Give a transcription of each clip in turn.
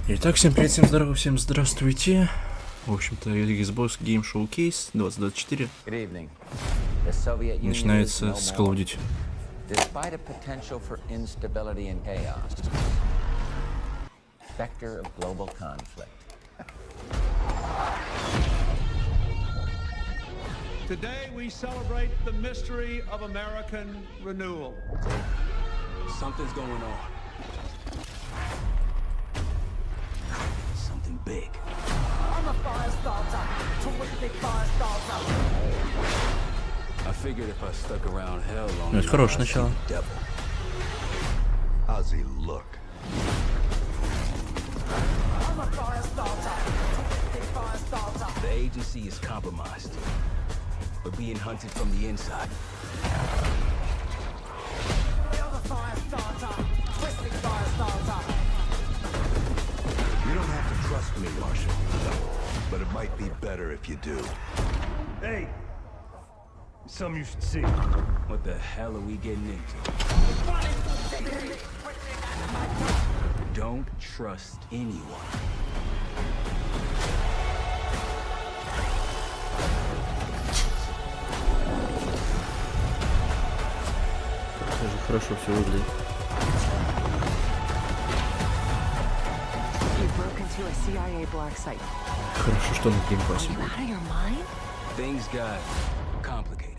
Итак, всем привет, всем здорово, всем здравствуйте. В общем-то, Xbox Game Showcase 2024 начинается с Call of Duty. Despite a potential for instability and chaos, specter of global conflict. Today we celebrate the mystery of American renewal. Something's going on. Something big. I'm a fire starter. Terrific fire starter. I figured if I stuck around hell long Ну, это хорошее начало. How's he look? I'm a fire starter. Terrific fire starter. The agency is compromised. We're being hunted from the inside. I'm a fire starter. Twisting fire starter. You don't have to trust me, Marshal. But it might be better if you do. Hey! Something you should see. What the hell are we getting into? Don't trust anyone. Тоже хорошо все выглядит. Хорошо, что на геймпассе будет. Things got complicated.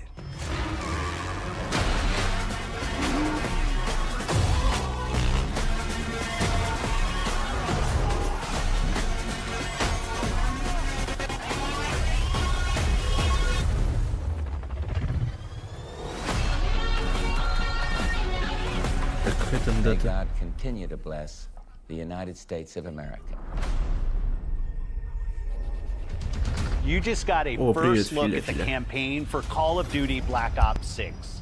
Так, это May дата. God continue to bless the United States of America. You just got a Oh, first привет, look Филя, at the Филя. campaign for Call of Duty Black Ops 6.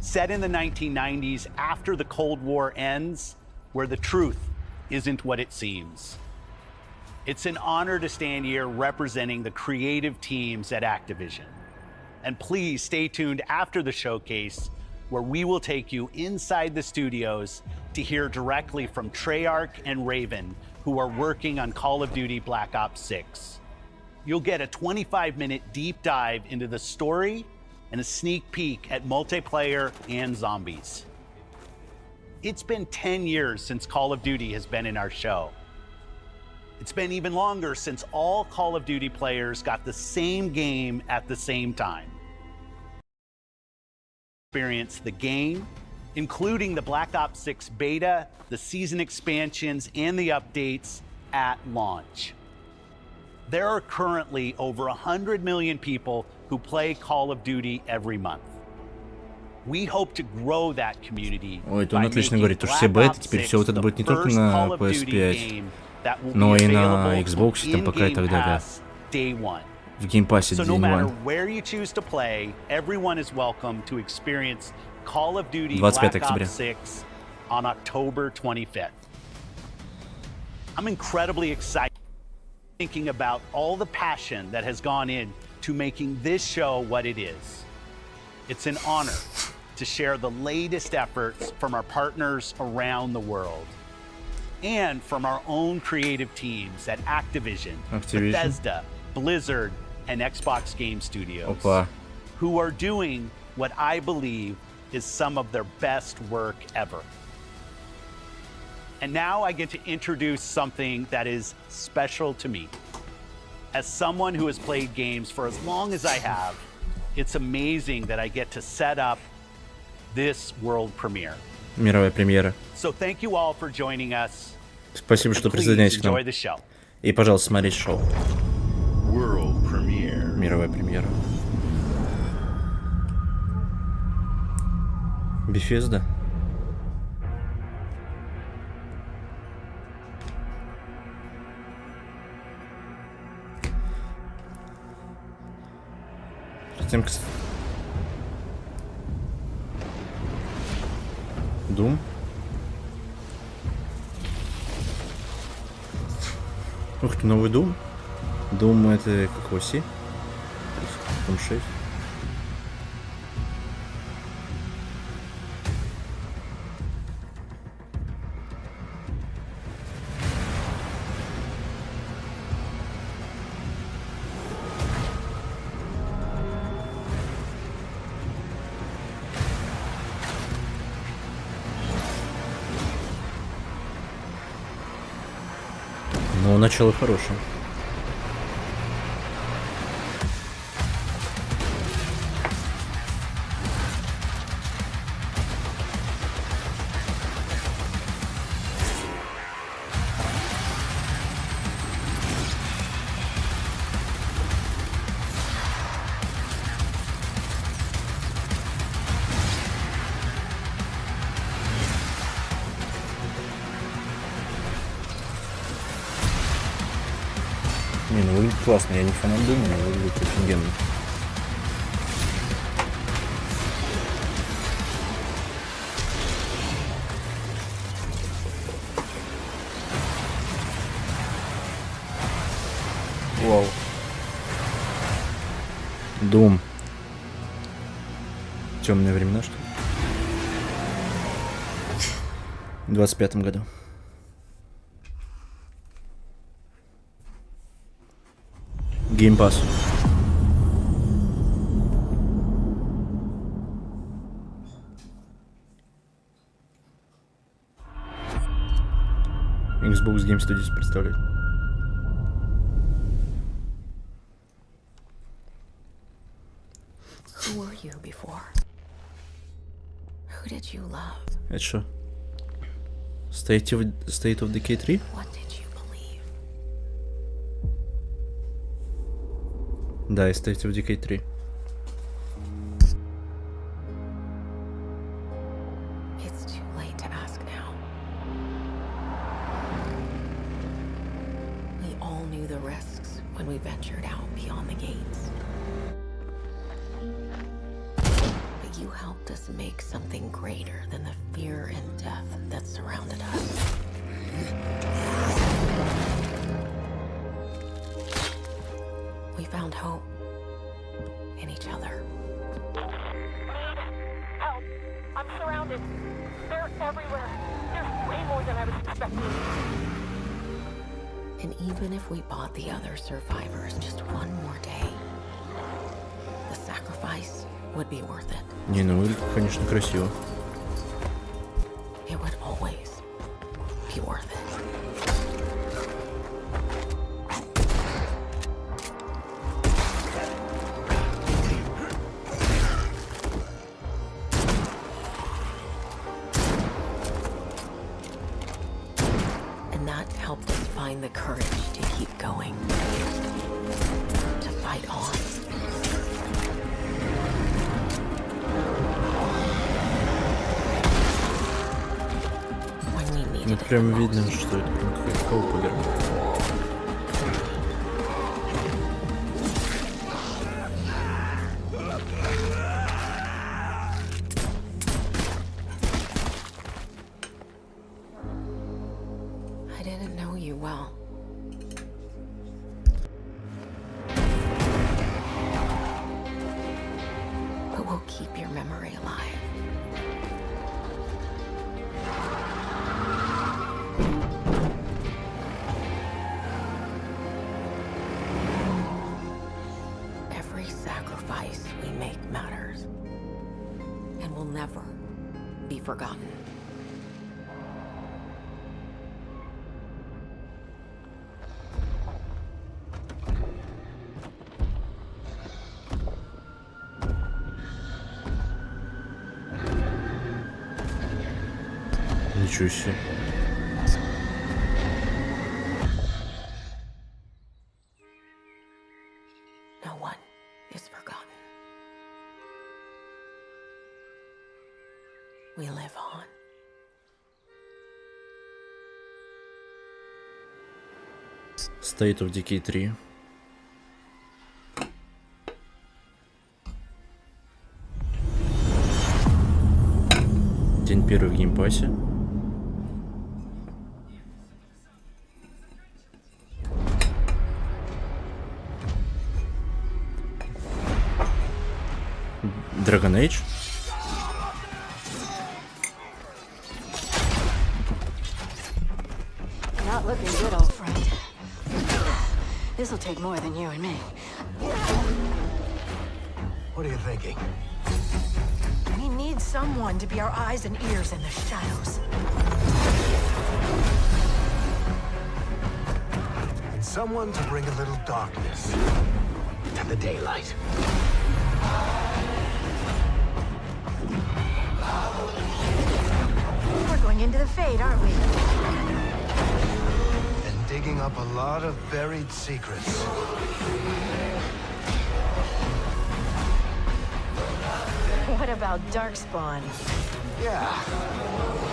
Set in the 1990s after the Cold War ends, where the truth isn't what it seems. It's an honor to stand here representing the creative teams at Activision. And please stay tuned after the showcase, where we will take you inside the studios to hear directly from Treyarch and Raven, who are working on Call of Duty Black Ops 6. You'll get a 25-minute deep dive into the story and a sneak peek at multiplayer and zombies. It's been 10 years since Call of Duty has been in our show. It's been even longer since all Call of Duty players got the same game at the same time. Experience the game, including the Black Ops 6 beta, the season expansions, and the updates at launch. There are currently over 100 million people who play Call of Duty every month. We hope to grow that community. Ой, это он отлично говорит, потому что все беты, теперь все вот это будет не только на PS5, но и на Xbox, там пока и так далее. В геймпассе So Day no matter One. where you choose to play, everyone is welcome to experience Call of Duty 25 Black октября. Ops 6 on October 25th. I'm incredibly excited thinking about all the passion that has gone in to making this show what it is. It's an honor to share the latest efforts from our partners around the world and from our own creative teams at Activision, Bethesda, Blizzard, and Xbox Game Studios, Опа. who are doing what I believe is some of their best work ever. And now I get to introduce something that is special to me. As someone who has played games for as long as I have, it's amazing that I get to set up this world premiere. Мировая премьера. So thank you all for joining us. Спасибо, And что please присоединяетесь к нам. enjoy the show. И, пожалуйста, смотрите шоу. World premiere. Мировая премьера. Bethesda. Затем, Doom. Ух ты, новый Doom. Doom это как оси. Doom 6. Но начало хорошее. Не, ну выглядит классно, я не фанат Дума, но выглядит офигенно. Вау. Дом. Темные времена, что ли? В 25-м году. Геймпасс. Xbox Game Studios представляет. Who were you before? Who did you love? Это что? State of Decay 3? What did you believe? Да, и State of Decay 3. It's too late to ask now. We all knew the risks when we ventured out beyond the gates. But you helped us make something greater than the fear and death that surrounded us. We found hope in each other. Help! I'm surrounded. They're everywhere. There's way more than I was expecting. And even if we bought the other survivors just one more day, the sacrifice would be worth it. Не, ну выглядит, конечно, красиво. It would always be worth it. And that helped us find the courage to keep going, to fight on. Ну прям видно, что это прям какая-то коуп-игра. I didn't know you well. But we'll keep your memory alive. Every sacrifice we make matters and will never be forgotten. Ничего себе. No one is forgotten. We live on. State of Decay 3. День Первый в геймпассе. Dragon Age. Not looking good, old friend. This'll take more than you and me. What are you thinking? We need someone to be our eyes and ears in the shadows. And someone to bring a little darkness to the daylight. We're going into the Fade, aren't we? And digging up a lot of buried secrets. What about Darkspawn? Yeah.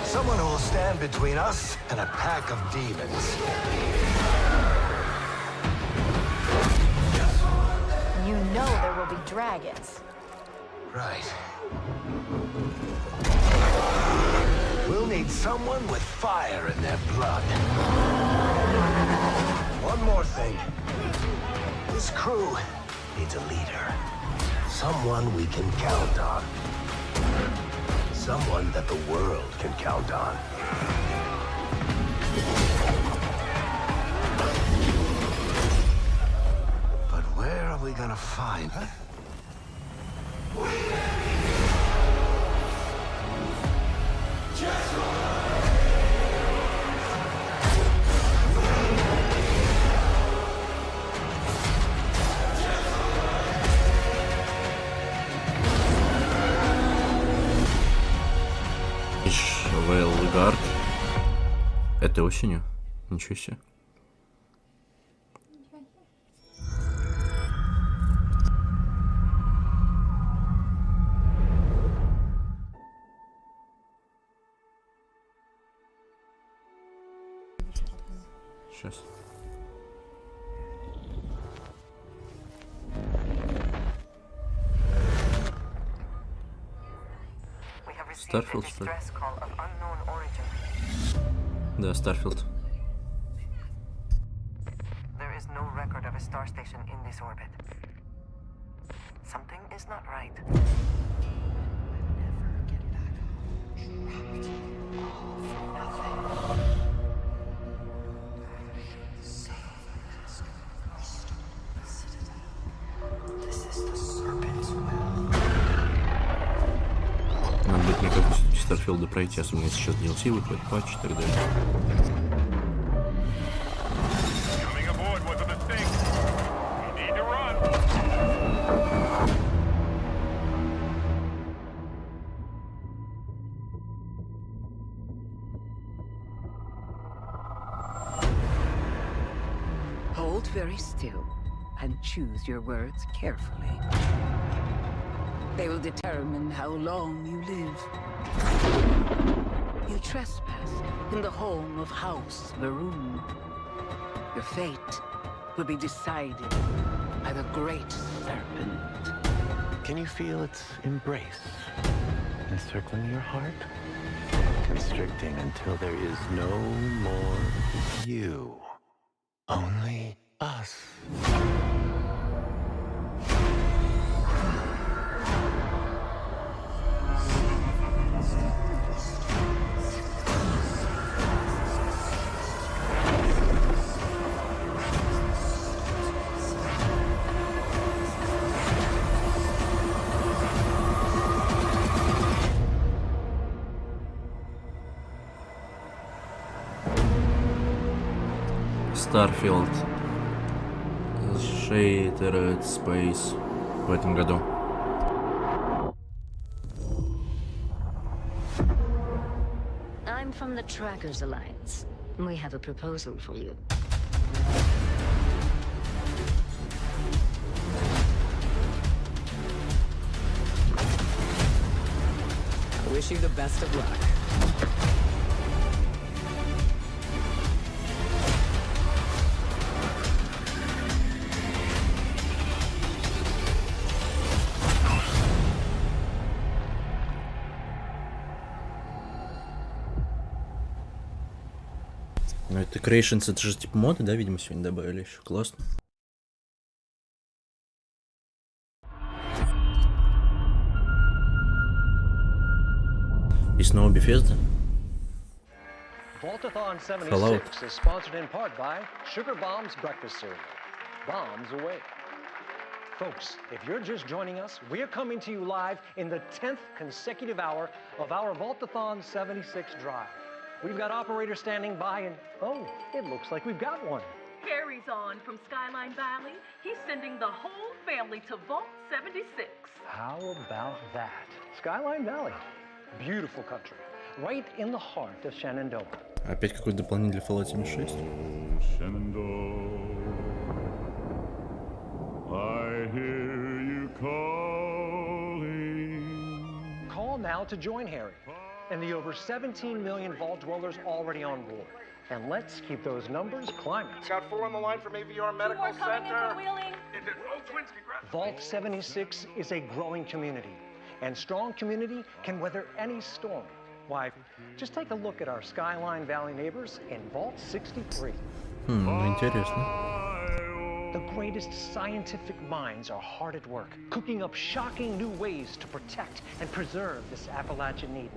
Someone who will stand between us and a pack of demons. You know there will be dragons. Right. We'll need someone with fire in their blood. One more thing. This crew needs a leader. Someone we can count on. Someone that the world can count on. But where are we gonna find her? Велгард. Это осенью? Ничего себе. Сейчас. Старфилд, что ли? Да, Старфилд. There is no record of a star station in this orbit. Something is not right. Надо будет мне как-то все-таки Старфилда пройти, особенно если сейчас DLC выходит, патч и так далее. Hold very still and choose your words carefully. They will determine how long you live. You trespass in the home of House Maroon. Your fate will be decided by the Great Serpent. Can you feel its embrace encircling your heart? Constricting until there is no more you. Only us. Starfield Shattered Space в этом году. I'm from the Trackers Alliance. We have a proposal for you. I wish you the best of luck. Ну это Creations, это же типа моды, да, видимо, сегодня добавили еще. Классно. И снова Bethesda. Vaultathon 76 Fallout. is sponsored in part by Sugar Bombs Breakfast Cereal. Bombs away. Folks, if you're just joining us, we're coming to you live in the 10th consecutive hour of our Vaultathon 76 drive. We've got operators standing by and, oh, it looks like we've got one. Harry's on from Skyline Valley. He's sending the whole family to Vault 76. How about that? Skyline Valley. Beautiful country. Right in the heart of Shenandoah. Опять какой-то дополнитель для Fallout 76. I hear you calling. Call now to join Harry and the over 17 million Vault dwellers already on board. And let's keep those numbers climbing. Got 4 on the line from AVR Medical Center. Vault 76 is a growing community, and strong community can weather any storm. Why, just take a look at our Skyline Valley neighbors in Vault 63. Интересно. The greatest scientific minds are hard at work, cooking up shocking new ways to protect and preserve this Appalachian Eden.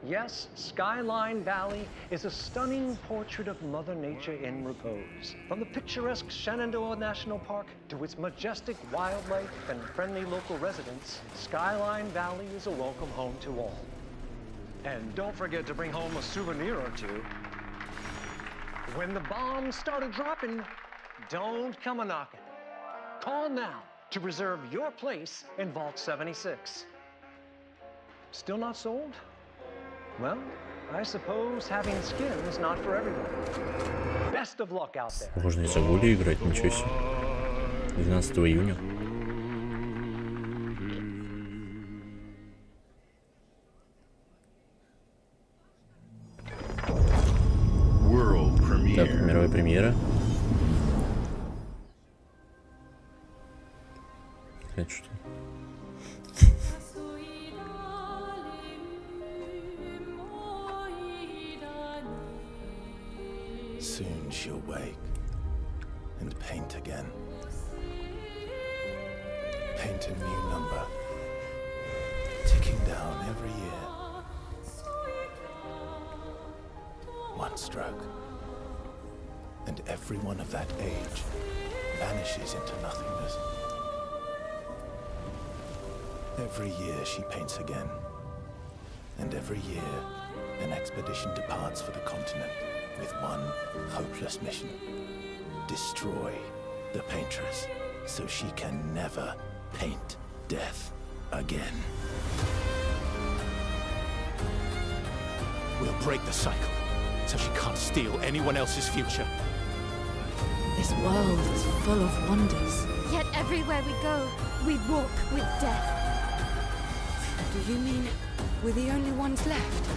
Yes, Skyline Valley is a stunning portrait of Mother Nature in repose. From the picturesque Shenandoah National Park to its majestic wildlife and friendly local residents, Skyline Valley is a welcome home to all. And don't forget to bring home a souvenir or two. When the bombs started dropping, don't come a-knocking. Call now to reserve your place in Vault 76. Still not sold? Well, I suppose having skin is not for everyone. Best of luck out there. Можно и забыли играть, ничего себе. 12 июня. Так, мировая премьера. Это что? Soon she'll wake and paint again. Paint a new number, ticking down every year. One stroke, and everyone of that age vanishes into nothingness. Every year she paints again, and every year an expedition departs for the continent with one hopeless mission: destroy the paintress so she can never paint death again. We'll break the cycle so she can't steal anyone else's future. This world is full of wonders. Yet everywhere we go, we walk with death. Do you mean we're the only ones left?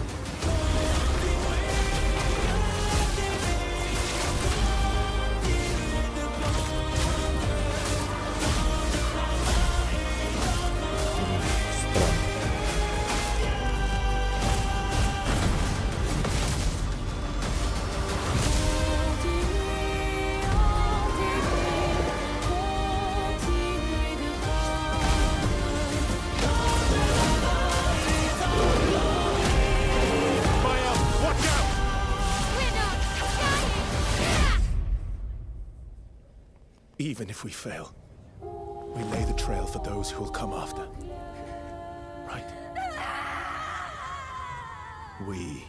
Even if we fail, we lay the trail for those who will come after. Right? We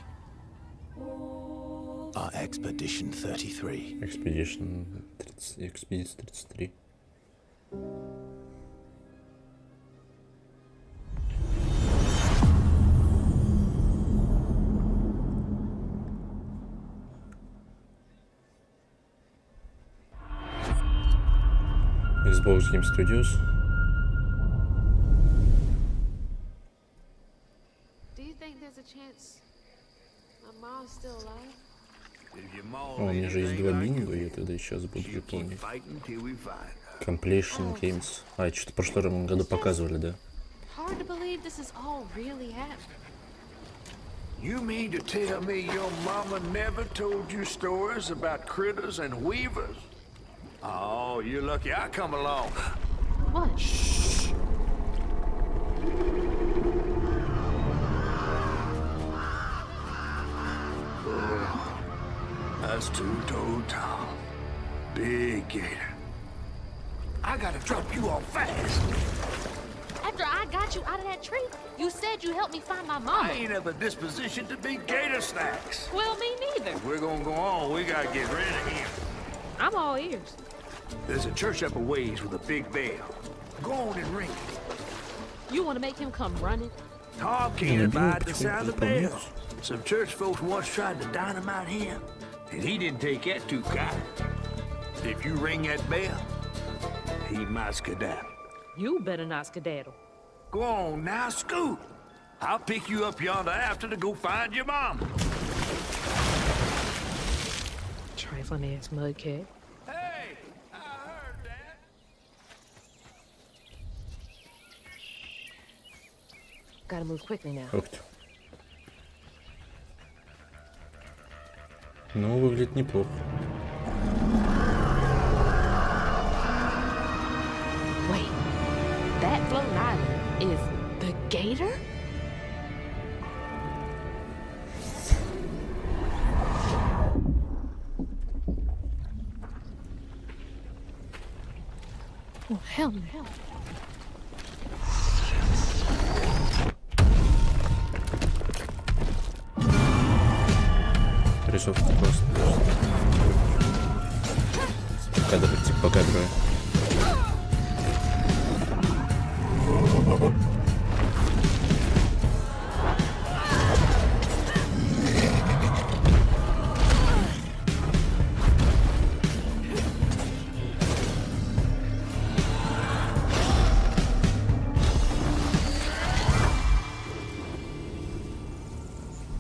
are Expedition 33. Expedition 33. Xbox Game Studios. Do you think there's a chance my mom's still alive? О, у меня же есть 2 бинго, я тогда сейчас буду выполнять. Completion Games. А, что-то в прошлом году показывали, да? Hard to believe this is all really happening. You mean to tell me your mama never told you stories about critters and weavers? Oh, you're lucky I come along. What? Shh. Oh, that's two-toed Tom. Big gator. I gotta drop you off fast. After I got you out of that tree, you said you helped me find my mama. I ain't of a disposition to be gator snacks. Well, me neither. If we're gonna go on, we gotta get rid of him. I'm all ears. There's a church up a ways with a big bell. Go on and ring it. You want to make him come running? Tom can't abide the sound of the bell. Some church folks once tried to dynamite him, and he didn't take that too kind. If you ring that bell, he might skedaddle. You better not skedaddle. Go on now, scoot. I'll pick you up yonder after to go find your mom. Trifling ass mudcat. Hey, I heard that. Gotta move quickly now. Ух ты. Ну, выглядит неплохо. Wait, that floating island is the gator? Oh, hell no. Рисовка просто. Кадр, типа по кадру.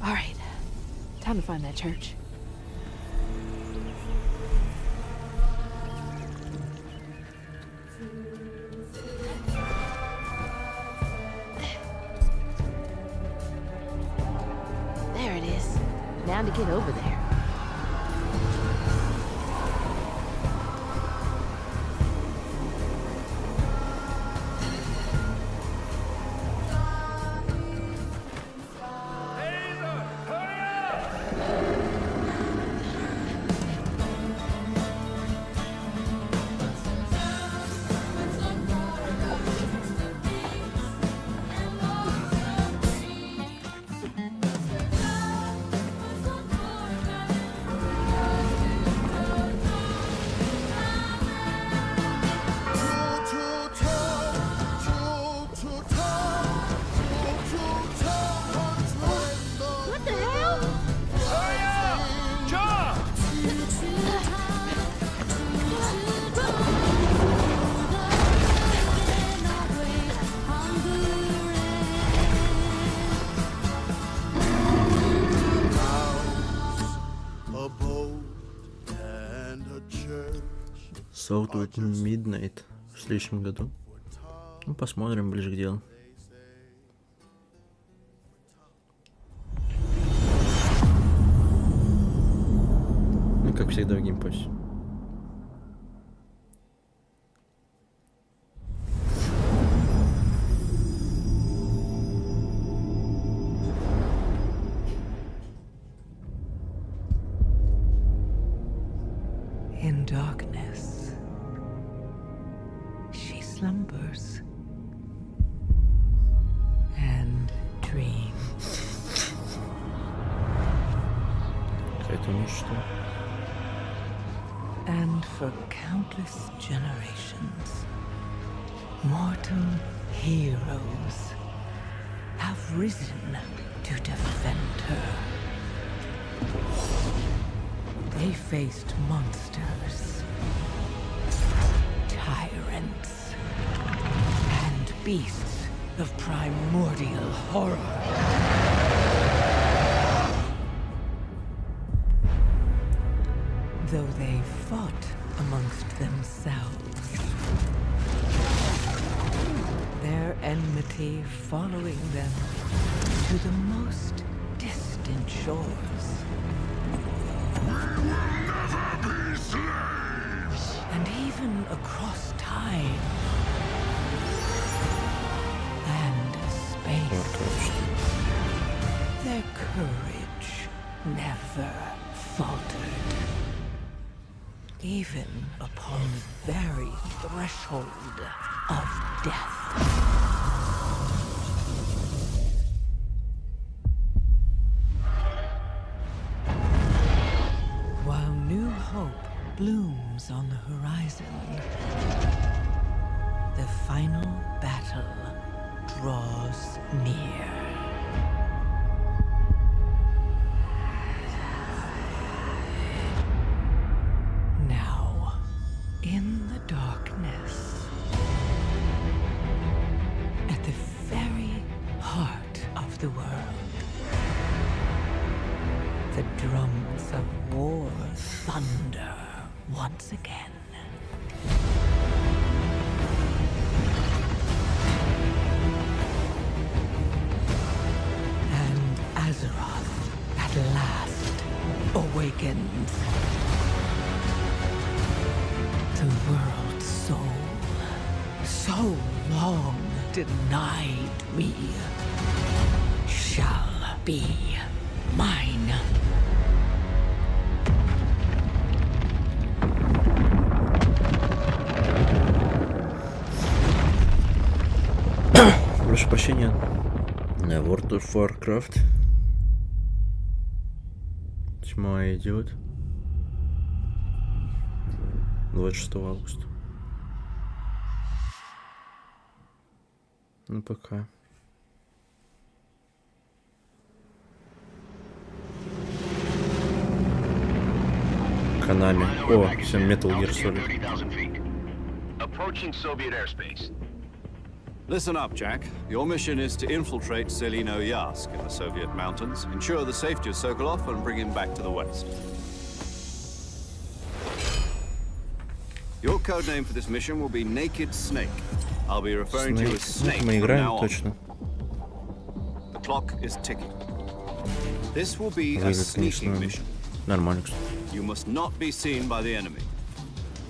All right, time to find that church. There it is. Now to get over there. What the hell? Hurry up! Jump! Sold at Midnight в следующем году. Ну, посмотрим ближе к делу. Ну, как всегда в геймпассе. In darkness, she slumbers and dreams. Это у нас что? And for countless generations, mortal heroes have risen to defend her. They faced monsters, tyrants, and beasts of primordial horror. Though they fought amongst themselves, their enmity following them to the most distant distant shores. And even across time and space, their courage never faltered. Even upon the very threshold of death. While new hope blooms on the horizon, the final battle draws near. Now, in the darkness, at the very heart of the world, the drums of war thunder once again. And Azeroth at last awakens. The world's soul, so long denied me, shall be mine. Прошу прощения. World of Warcraft. Тьма идет. 26 августа. Ну пока. Канале. О, всем Metal Gear Solid. Approaching Soviet airspace. Listen up, Jack. Your mission is to infiltrate Selino Yask in the Soviet mountains, ensure the safety of Sokolov, and bring him back to the west. Your codename for this mission will be Naked Snake. I'll be referring to you as Snake Мы from играем now on. точно. The clock is ticking. This will be a Выглядит, sneaking конечно, mission. нормально. You must not be seen by the enemy.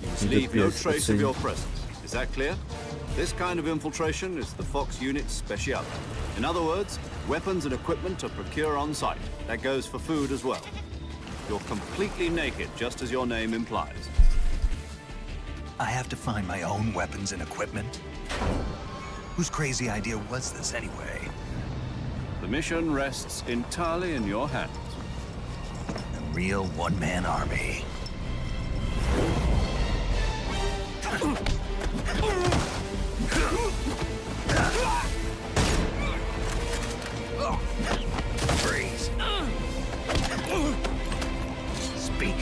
You must Идет leave no без trace of оценки. your presence. Is that clear? This kind of infiltration is the Fox unit's speciality. In other words, weapons and equipment are procured on site. That goes for food as well. You're completely naked, just as your name implies. I have to find my own weapons and equipment? Whose crazy idea was this anyway? The mission rests entirely in your hands. A real one-man army. Freeze. Speak.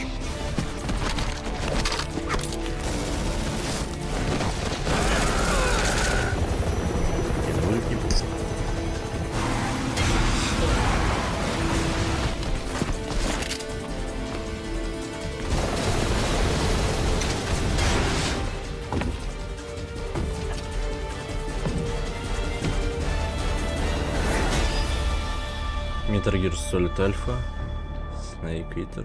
Metal Gear Solid Alpha. Snake Eater.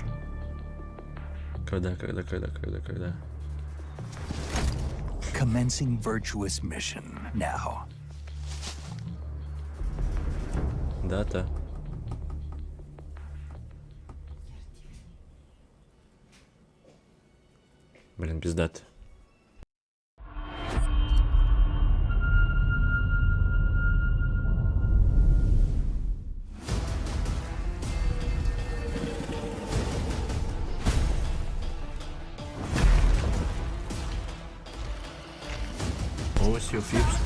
Когда? Commencing virtuous mission now. Дата. Блин, без даты. О, Sea of Thieves.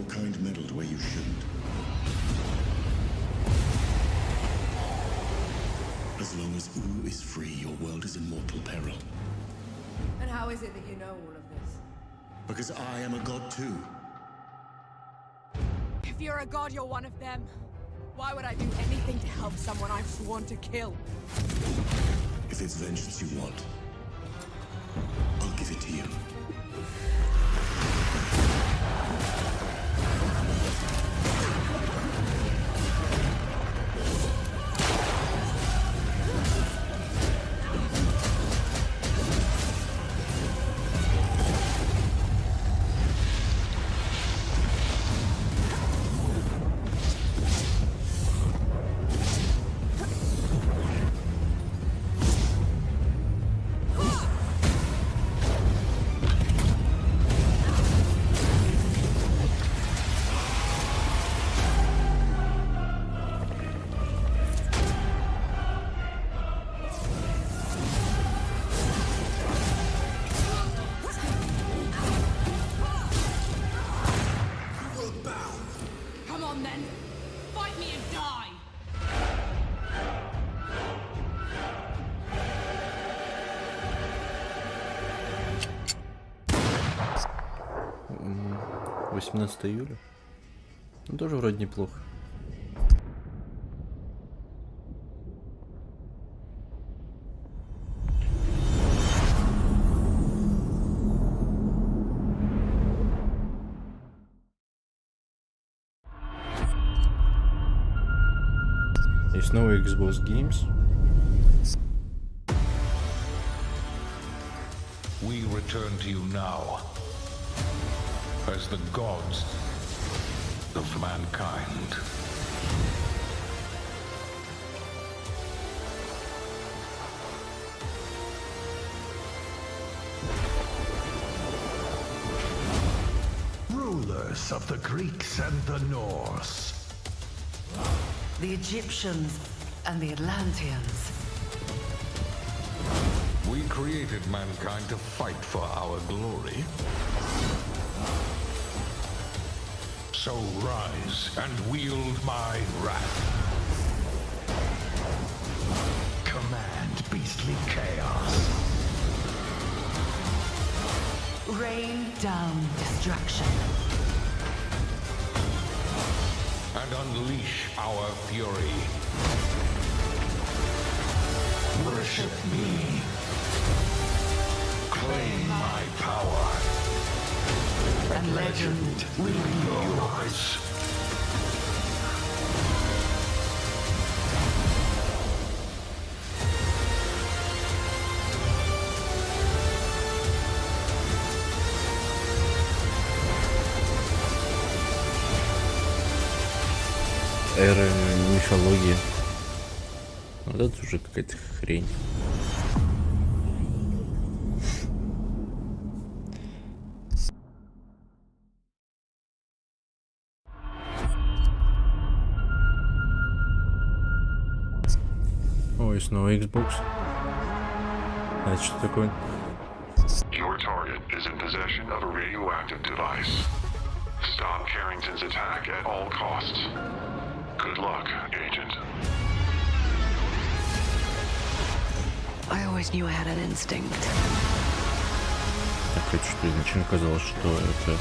kind meddled where you shouldn't. As long as U is free, your world is in mortal peril. And how is it that you know all of this? Because I am a god too. If you're a god, you're one of them. Why would I do anything to help someone I've sworn to kill? If it's vengeance you want, I'll give it to you. Июля. Ну, тоже вроде неплохо. И снова Xbox Games. We return to you now as the gods of mankind. Rulers of the Greeks and the Norse. The Egyptians and the Atlanteans. We created mankind to fight for our glory. So rise and wield my wrath. Command beastly chaos. Rain down destruction. And unleash our fury. Worship me. Claim my power. And legend will be yours. Эра мифологии. Вот это уже какая-то хрень. Ой, снова Xbox. А это что такое? Your target is in possession of a radioactive device. Stop Carrington's attack at all costs. Good luck, Agent. I always knew I had an instinct. Так, это что изначально казалось, что это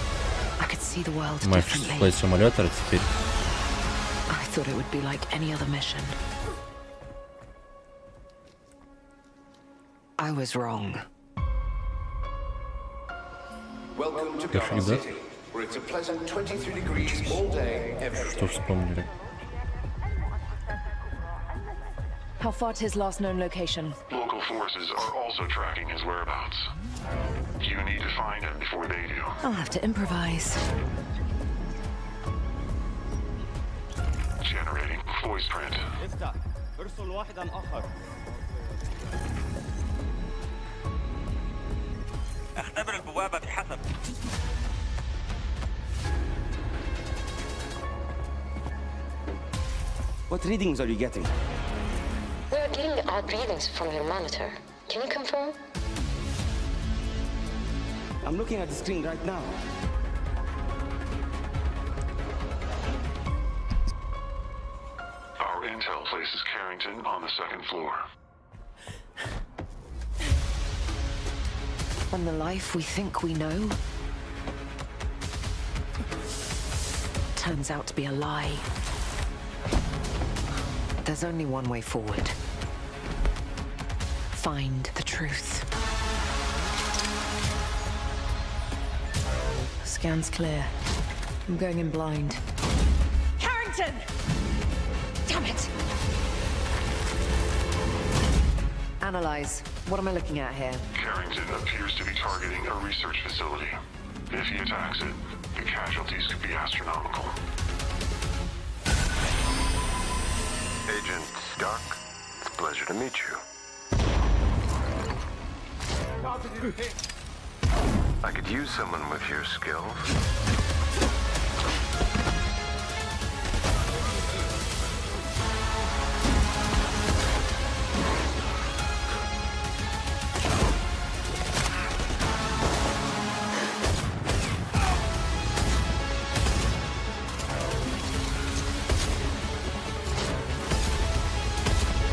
I could see the world Microsoft differently. Flight Simulator, а теперь I thought it would be like any other mission. I was wrong. Welcome to Garden City, where it's a pleasant 23 degrees all day, every day. что вспомнили? How far to his last known location? Local forces are also tracking his whereabouts. You need to find him before they do. I'll have to improvise. Generating voice print. افتح. ارسل واحدا آخر. اختبر البوابة بحسب. What readings are you getting? We are getting odd readings from your monitor. Can you confirm? I'm looking at the screen right now. places Carrington on the second floor. And the life we think we know turns out to be a lie. There's only one way forward. Find the truth. Scan's clear. I'm going in blind. Carrington! Damn it! Analyze. What am I looking at here? Carrington appears to be targeting a research facility. If he attacks it, the casualties could be astronomical. Agent Stark, it's a pleasure to meet you. I could use someone with your skills.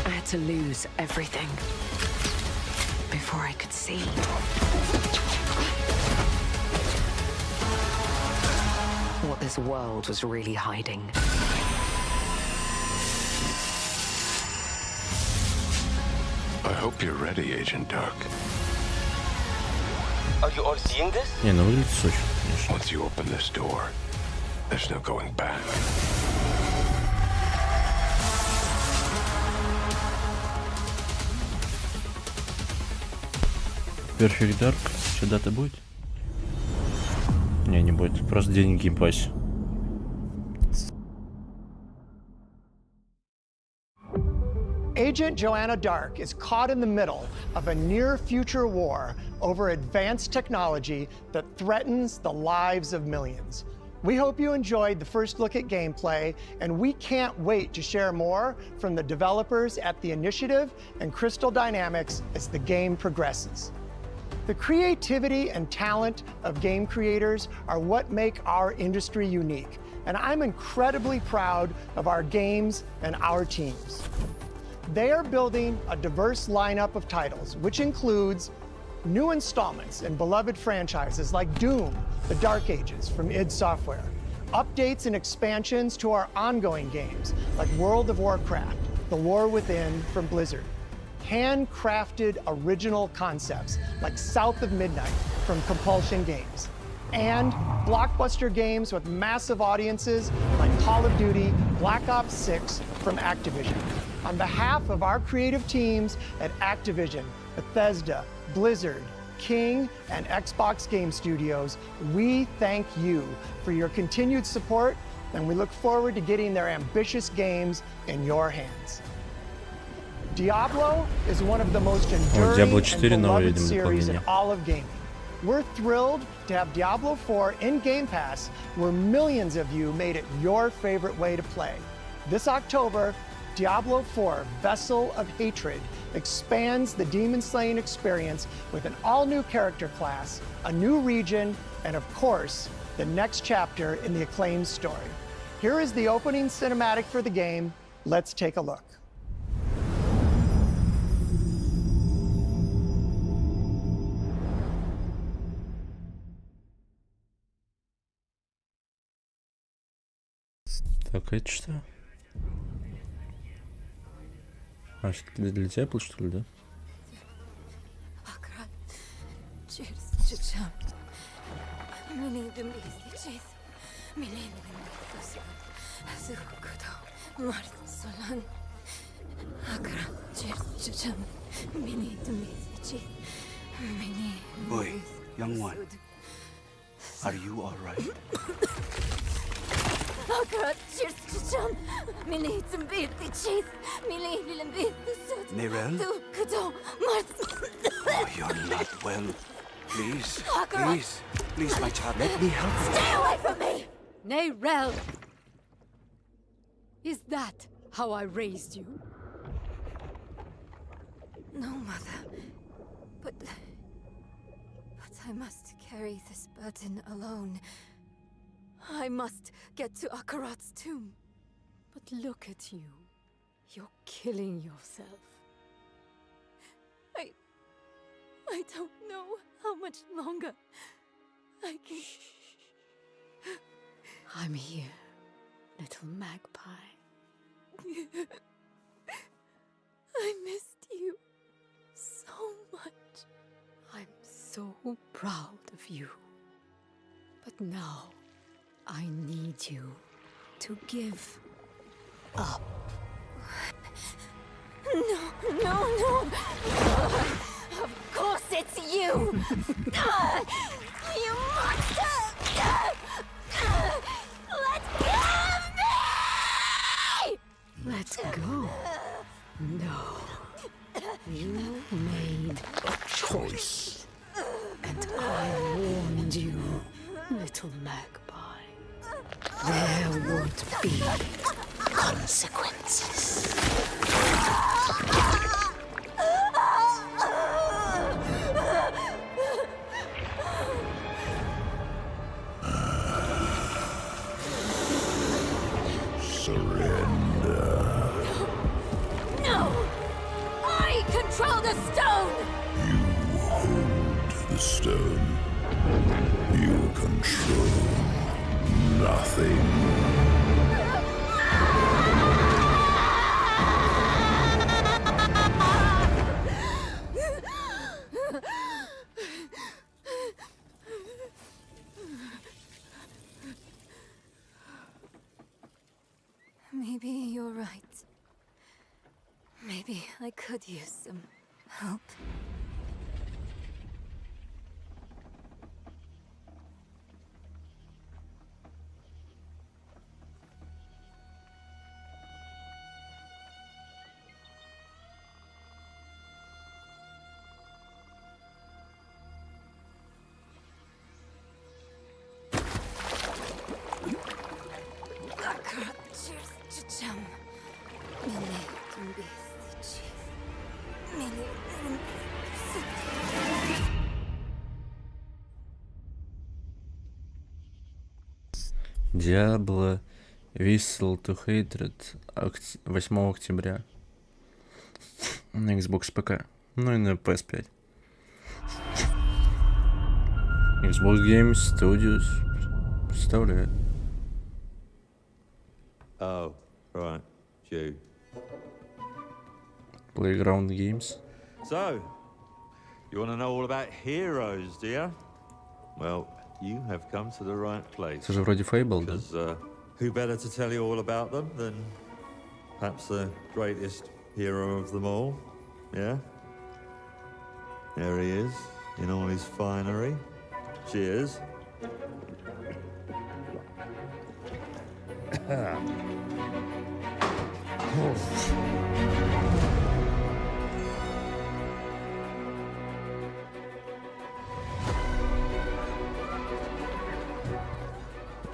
I had to lose everything before I could see. What this world was really hiding. I hope you're ready, Agent Dark. Are you all seeing this? Не, ну выглядит сочно, конечно. Once you open this door, there's no going back. Perfect Dark. Сюда-то будет? Не будет. Просто день в геймпассе. Agent Joanna Dark is caught in the middle of a near-future war over advanced technology that threatens the lives of millions. We hope you enjoyed the first look at gameplay, and we can't wait to share more from the developers at The Initiative and Crystal Dynamics as the game progresses. The creativity and talent of game creators are what make our industry unique, and I'm incredibly proud of our games and our teams. They are building a diverse lineup of titles, which includes new installments in beloved franchises like Doom, The Dark Ages from id Software, updates and expansions to our ongoing games like World of Warcraft, The War Within from Blizzard, handcrafted original concepts like South of Midnight from Compulsion Games, and blockbuster games with massive audiences like Call of Duty Black Ops 6 from Activision. On behalf of our creative teams at Activision, Bethesda, Blizzard, King, and Xbox Game Studios, we thank you for your continued support, and we look forward to getting their ambitious games in your hands. Diablo is one of the most enduring and beloved series in all of gaming. We're thrilled to have Diablo 4 in Game Pass, where millions of you made it your favorite way to play. This October, Diablo 4 Vessel of Hatred expands the demon slaying experience with an all-new character class, a new region, and of course, the next chapter in the acclaimed story. Here is the opening cinematic for the game. Let's take a look. Так, это что? А, все-таки для тебя был, что ли, да? Boy, young one, are you all right? Nerel? Oh, you're not well. Please, please, my child, let me help you. Stay away from me! Nerel! Is that how I raised you? No, Mother. But I must carry this burden alone. I must get to Akarat's tomb. But look at you. You're killing yourself. I don't know how much longer I can... I'm here, little magpie. I missed you so much. I'm so proud of you. But now, I need you to give up. No. Of course it's you! You monster! Let go of me! Let go? No. You made a choice. And I warned you, little magpie. There would be consequences. Control the stone! You hold the stone. You control nothing. Maybe you're right. Maybe I could use some help. Diablo Whistle to Hatred 8 октября на Xbox ПК, ну и на PS5. Xbox Games Studios представляет. Oh, right, you. Playground Games. So, you want to know all about heroes, do you? Well, you have come to the right place. Это же вроде Fable, да? Who better to tell you all about them than perhaps the greatest hero of them all? Yeah? There he is, in all his finery. Cheers.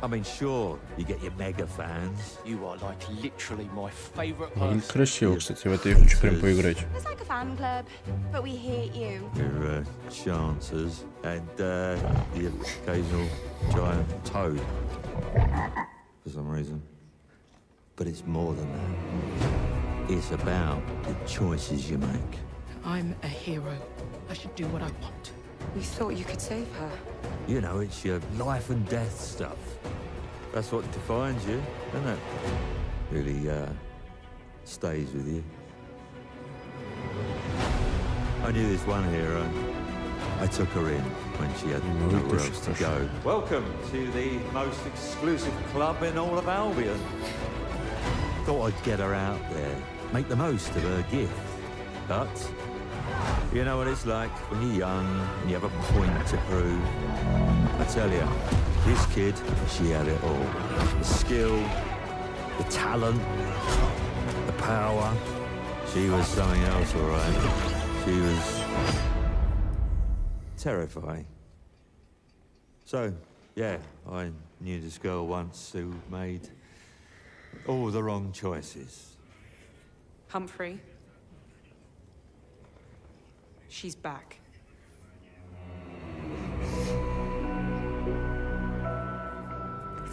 I mean, sure, you get your mega fans. You are like literally my favorite Выглядит person. красиво, кстати, в это я хочу прям поиграть. It's like a fan club, but we hate you. Your chancers and the occasional giant toad for some reason. But it's more than that. It's about the choices you make. I'm a hero. I should do what I want. We thought you could save her. You know, it's your life and death stuff. That's what defines you, isn't it? Really, stays with you. I knew this one hero. I took her in when she had nowhere else to go. Welcome to the most exclusive club in all of Albion. Thought I'd get her out there, make the most of her gift. But you know what it's like when you're young and you have a point to prove. I tell you, this kid, she had it all. The skill, the talent, the power. She was something else, all right. She was terrifying. So, yeah, I knew this girl once who made all the wrong choices. Humphrey. She's back.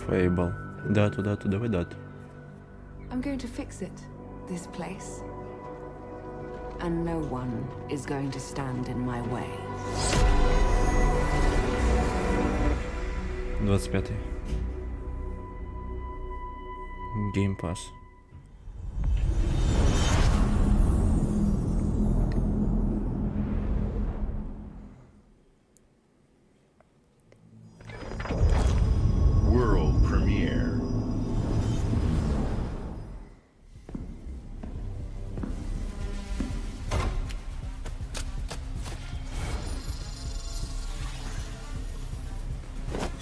Fable. Дату, давай дату. I'm going to fix it. this place. And no one is going to stand in my way. 25-й. Game Pass. World premiere.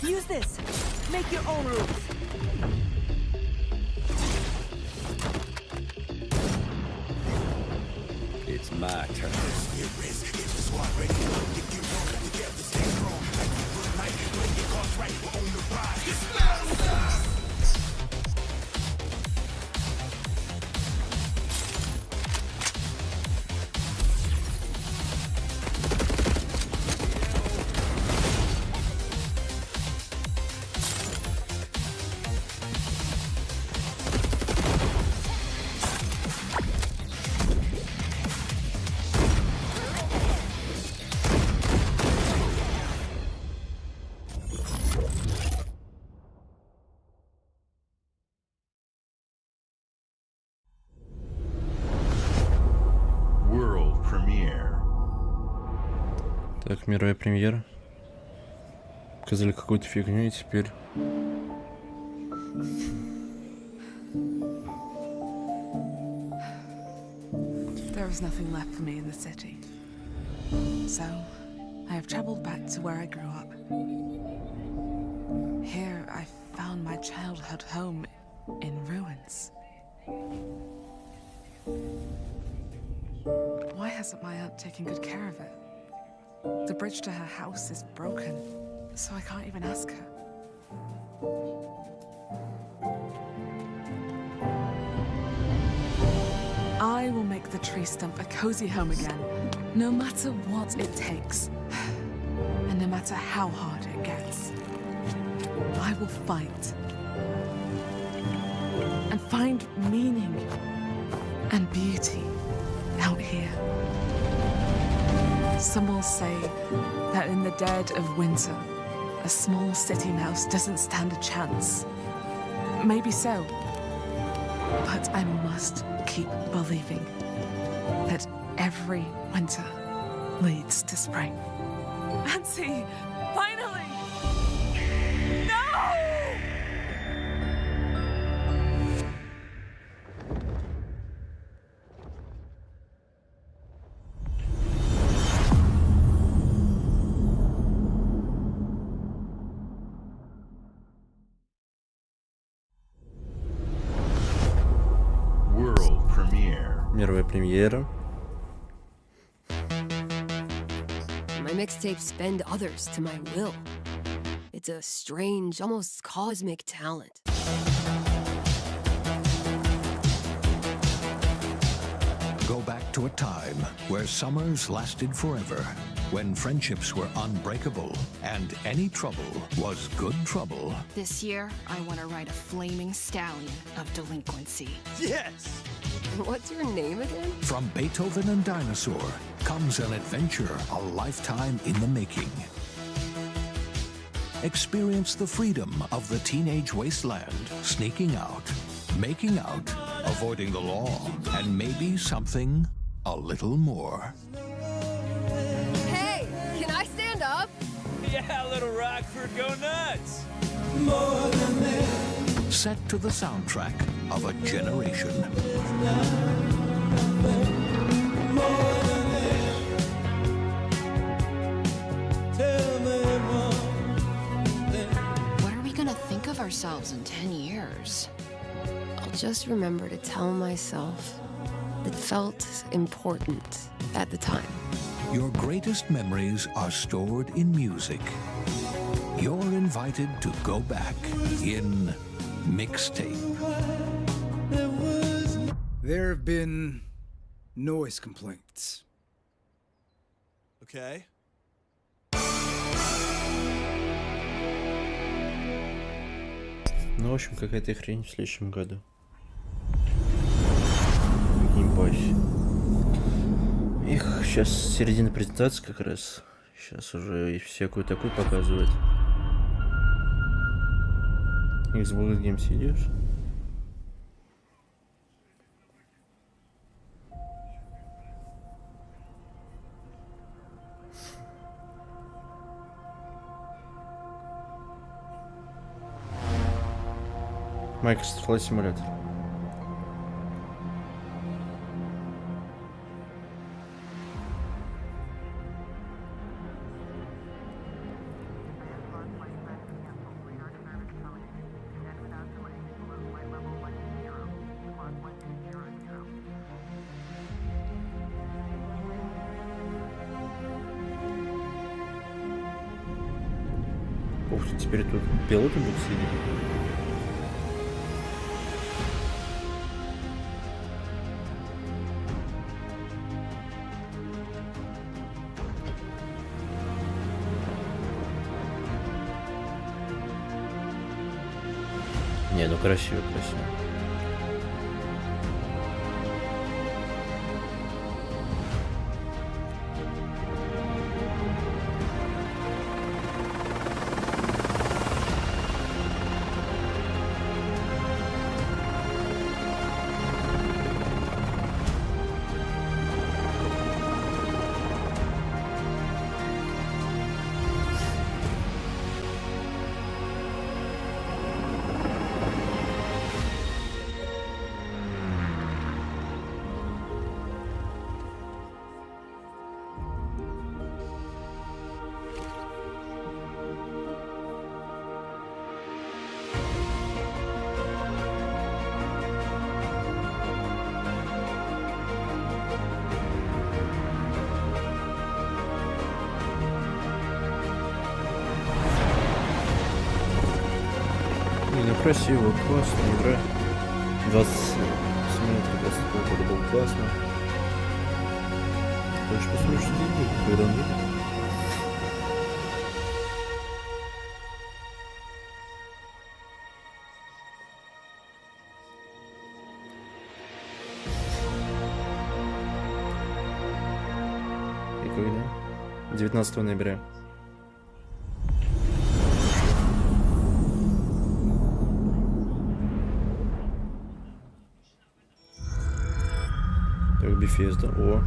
Use this. Make your own rules. It's my turn. World premiere. Так, мировая премьера. Показали какую-то фигню и теперь... There is nothing left for me in the city. So, I have traveled back to where I grew up. Here, I found my childhood home in ruins. Why hasn't my aunt taken good care of it? The bridge to her house is broken, so I can't even ask her. I will make the tree stump a cozy home again, no matter what it takes. And no matter how hard it gets. I will fight. And find meaning and beauty out here. Some will say that in the dead of winter, a small city mouse doesn't stand a chance. Maybe so. But I must keep believing that every winter leads to spring. Nancy! Finally! No! World premiere. Мировая премьера. My mixtapes bend others to my will. It's a strange, almost cosmic talent. Go back to a time where summers lasted forever, when friendships were unbreakable, and any trouble was good trouble. This year, I want to ride a flaming stallion of delinquency. Yes! What's your name again? From Beethoven and Dinosaur comes an adventure a lifetime in the making. Experience the freedom of the teenage wasteland, sneaking out, making out, avoiding the law, and maybe something a little more. Hey, can I stand up? Yeah, little Rockford, go nuts! Set to the soundtrack of a generation. What are we gonna think of ourselves in 10 years? I'll just remember to tell myself it felt important at the time. Your greatest memories are stored in music. You're invited to go back in mixtape. There have been noise complaints. Okay. Ну, в общем, какая-то хрень в следующем году. надеюсь. Их сейчас середина презентации как раз. Сейчас уже всякую такую показывают. Xbox Games идешь? Microsoft Flight Simulator. Ух ты, теперь тут пилоты будут сидеть. Не, ну красиво, красиво. Красиво, классно, игра. 20 минут как раз это было классно. Так что послушайте, когда он выйдет. И когда? 19 ноября. Bethesda, о.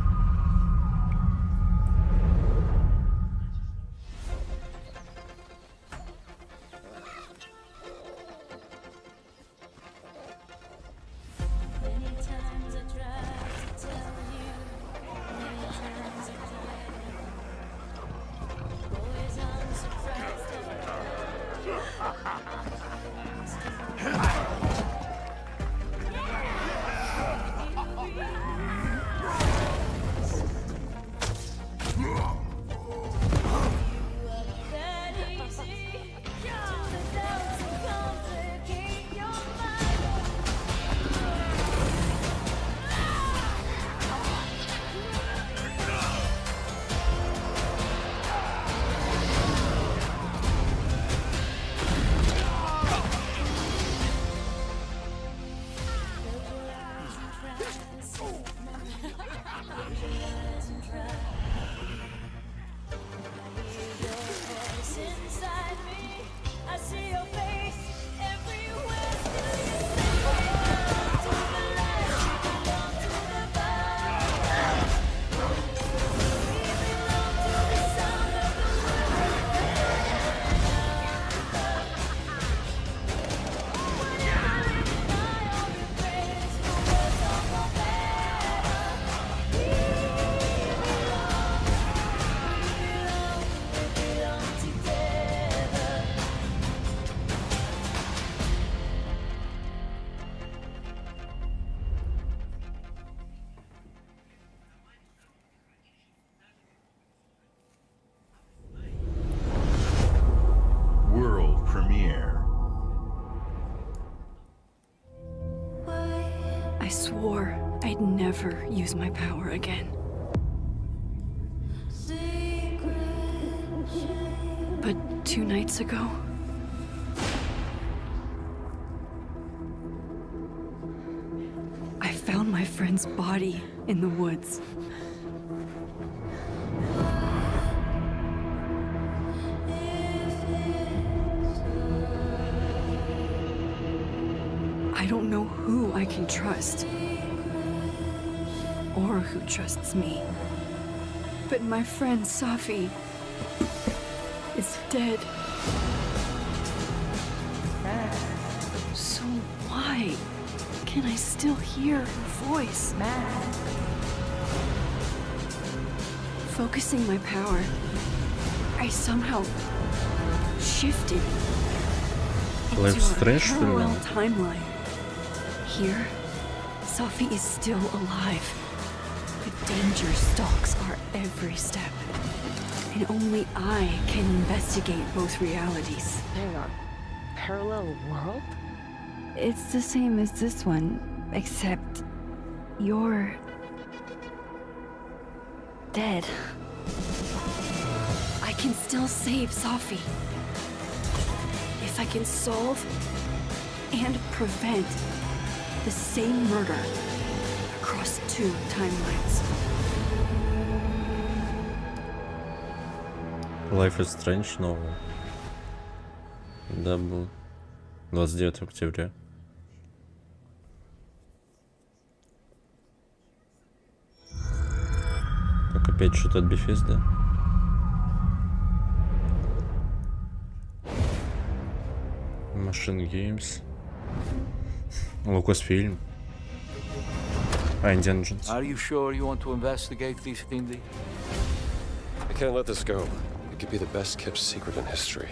I swore I'd never use my power again. But 2 nights ago, I found found my friend's body in the woods. I don't know who I can trust, or who trusts me. But my friend Safi is dead. So why can I still hear her voice? Focusing my power, I somehow shifted into a parallel timeline. Here, Safi is still alive, but danger stalks our every step. And only I can investigate both realities. Hang on. Parallel world? It's the same as this one, except you're dead. I can still save Safi. If I can solve and prevent the same murder across 2 timelines. Life is Strange новый. Да, был 29 октября. Так, опять что-то от Bethesda. Machine Games. Lucasfilm. Indiana Jones. Are you sure you want to investigate these Hindi? I can't let this go. It could be the best kept secret in history.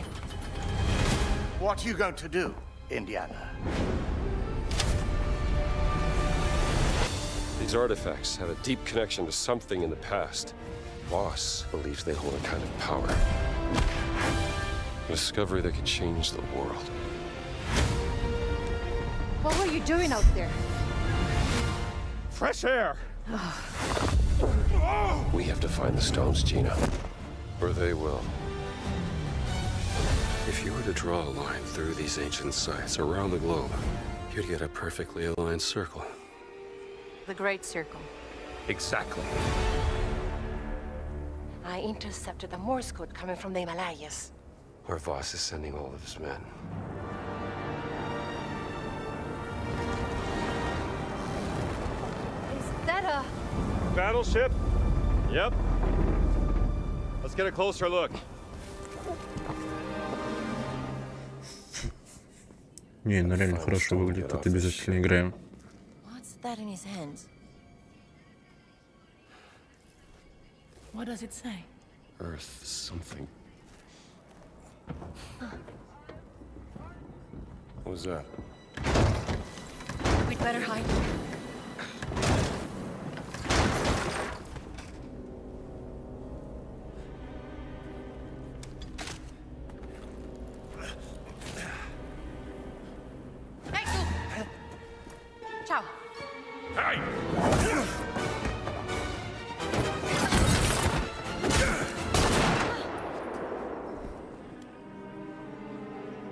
What are you going to do, Indiana? These artifacts have a deep connection to something in the past. Boss believes they hold a kind of power. A discovery that could change the world. What were you doing out there? Fresh air! We have to find the stones, Gina. Or they will. If you were to draw a line through these ancient sites around the globe, you'd get a perfectly aligned circle. The Great Circle. Exactly. I intercepted the Morse code coming from the Himalayas. Our boss is sending all of his men. Is that a... Battleship? Yep. Let's get a closer look. Не, ну реально хорошо выглядит, это обязательно играем. What's that in his hands? What does it say? Earth something. What was that? We'd better hide. Ciao. Hey!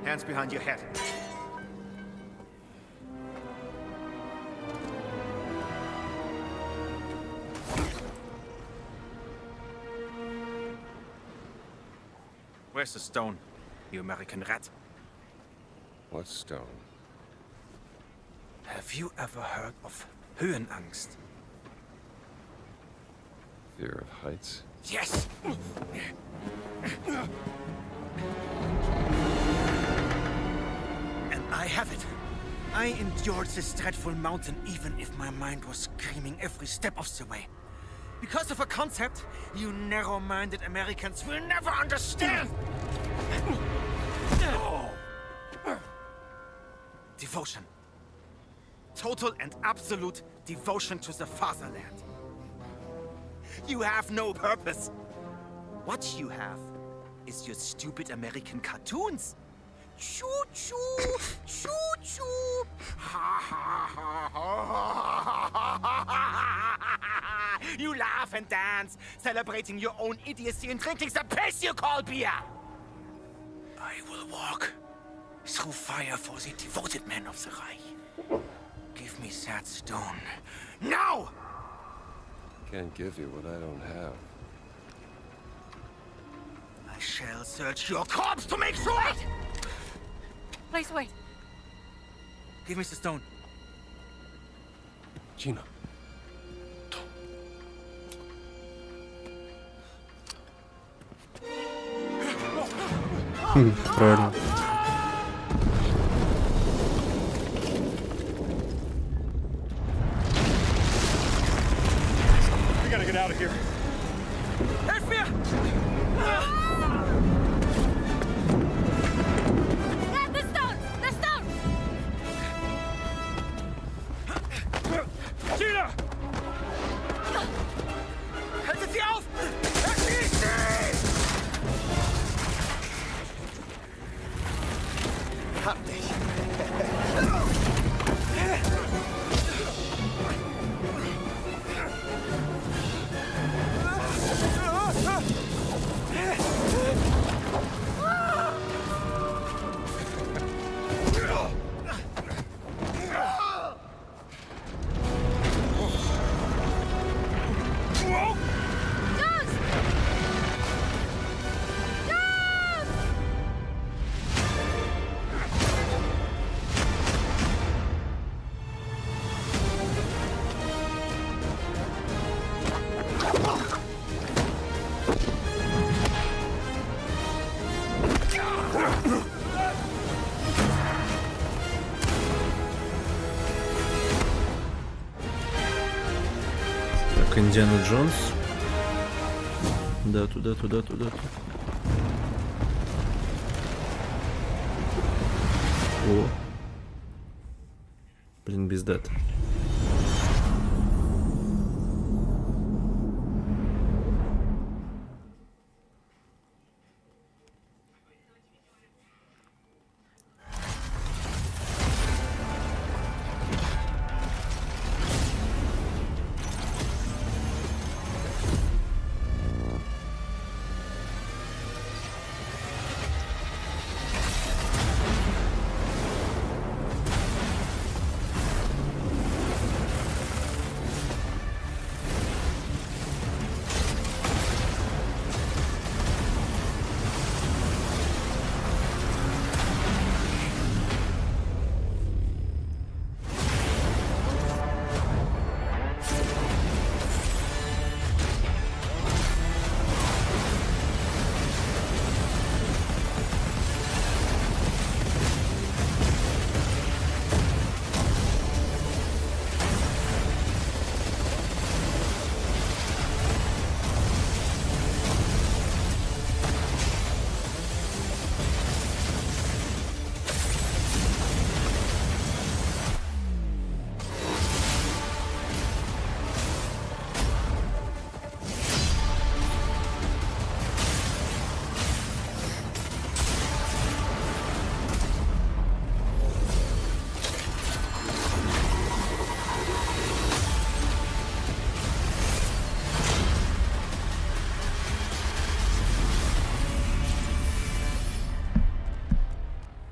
Hands behind your head. Where's the stone, you American rat? What stone? Have you ever heard of Höhenangst? Fear of heights? Yes! And I have it. I endured this dreadful mountain even if my mind was screaming every step of the way. Because of a concept you narrow-minded Americans will never understand! Devotion. Total and absolute devotion to the fatherland. You have no purpose. What you have is your stupid American cartoons. Choo-choo, choo-choo. Ha ha ha ha. You laugh and dance, celebrating your own idiocy and drinking the piss you call beer. I will walk through fire for the devoted men of the Reich. Give me that stone. Now! Can't give you what I don't have. I shall search your corpse to make sure! Wait! Please wait. Give me the stone. Gina. Правильно. We gotta get out of here. Help me! The stone! The stone! Gina! Haltet sie auf! Erschießt sie! Hab dich. Так, Индиана Джонс. Да, туда. О. Блин, без даты.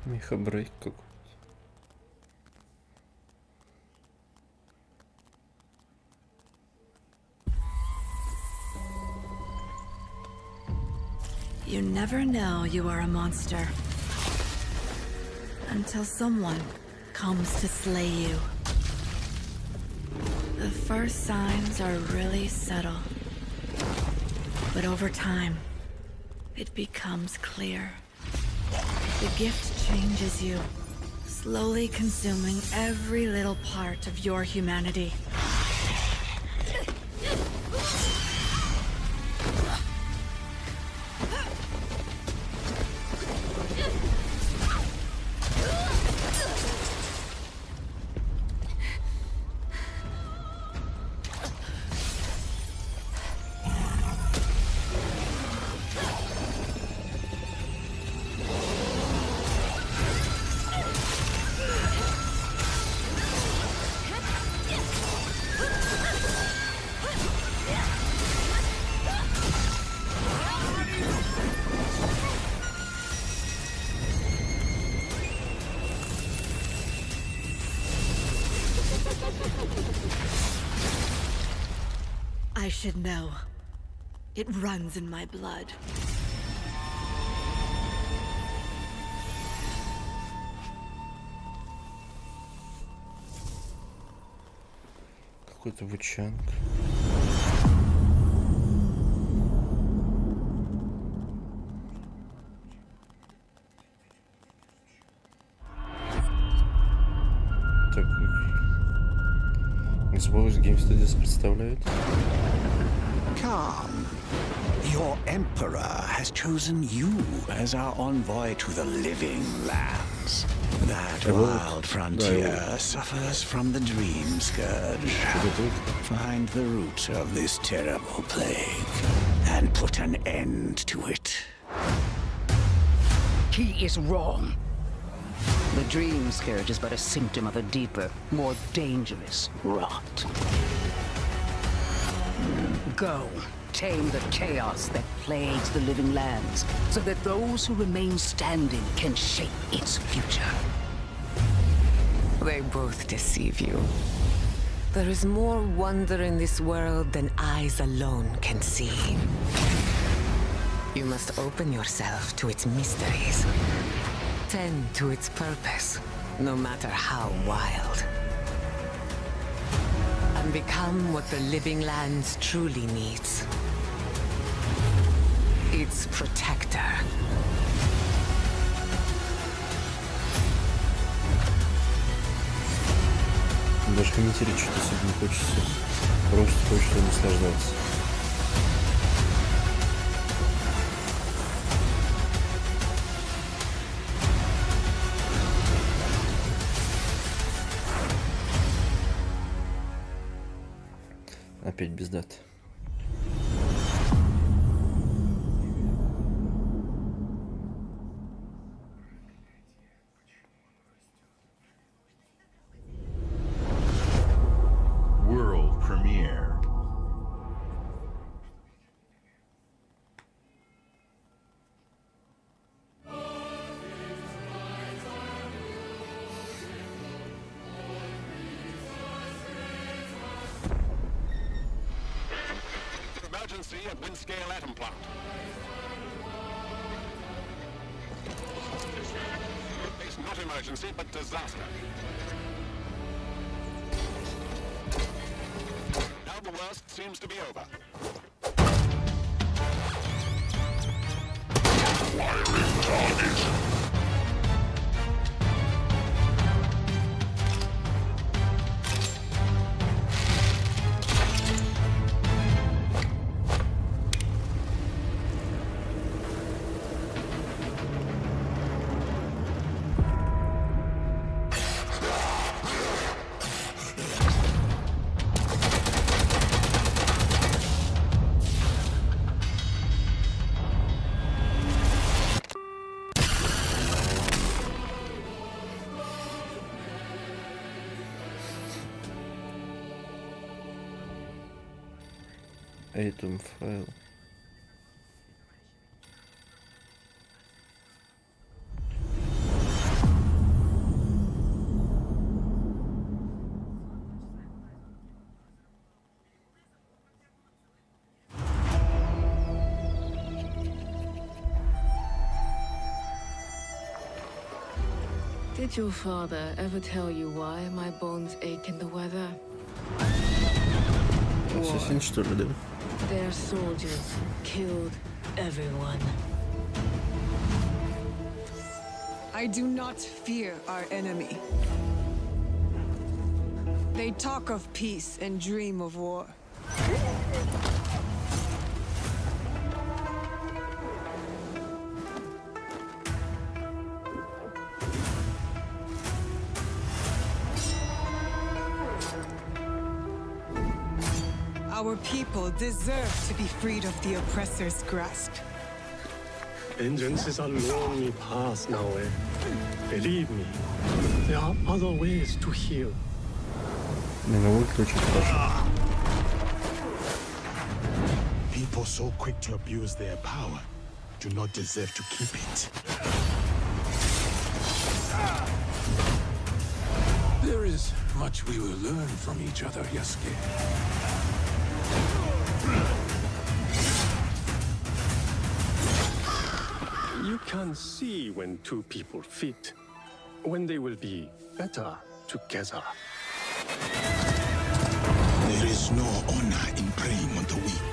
Меха-брейк какой-то. You never know you are a monster until someone comes to slay you. The first signs are really subtle, but over time, it becomes clear. The gift changes you, slowly consuming every little part of your humanity. should know. It runs in my blood. Какой-то вычанг. Так, Xbox Game Studios представляет. Come. Your Emperor has chosen you as our envoy to the living lands. That wild frontier suffers from the dream scourge. Find the root of this terrible plague and put an end to it. He is wrong. The dream scourge is but a symptom of a deeper, more dangerous rot. Go, tame the chaos that plagues the living lands, so that those who remain standing can shape its future. They both deceive you. There is more wonder in this world than eyes alone can see. You must open yourself to its mysteries. Tend to its purpose, no matter how wild. And become what the living lands truly needs. Its protector. Даже комментировать что-то особо не хочется. Просто хочется наслаждаться. Опять без дат. World premiere. Emergency at Windscale Atom Plant. It's not emergency, but disaster. Now the worst seems to be over. Wiring target. Item файл. Did your father ever tell you why my bones ache in the weather? Ассасин, что ли, да? Their soldiers killed everyone. I do not fear our enemy. They talk of peace and dream of war. Our people deserve to be freed of the oppressor's grasp. Vengeance is a lonely path now. Believe me, there are other ways to heal. People so quick to abuse their power do not deserve to keep it. There is much we will learn from each other, Yasuke. can see when two people fit, when they will be better together. There is no honor in preying on the weak.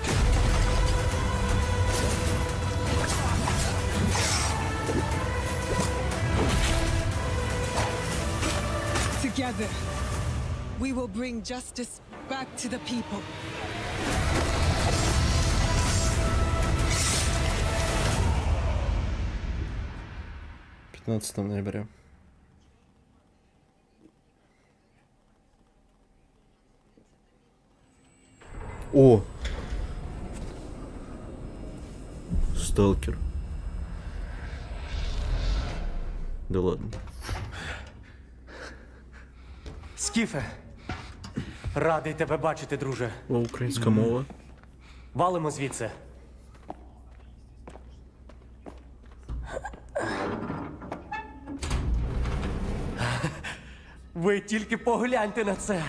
Together, we will bring justice back to the people. ноября. О! Сталкер. Да ладно. Скіфе, радий тебе бачити, друже. О, українська мова. Валимо звідси. Ви тільки погляньте на це.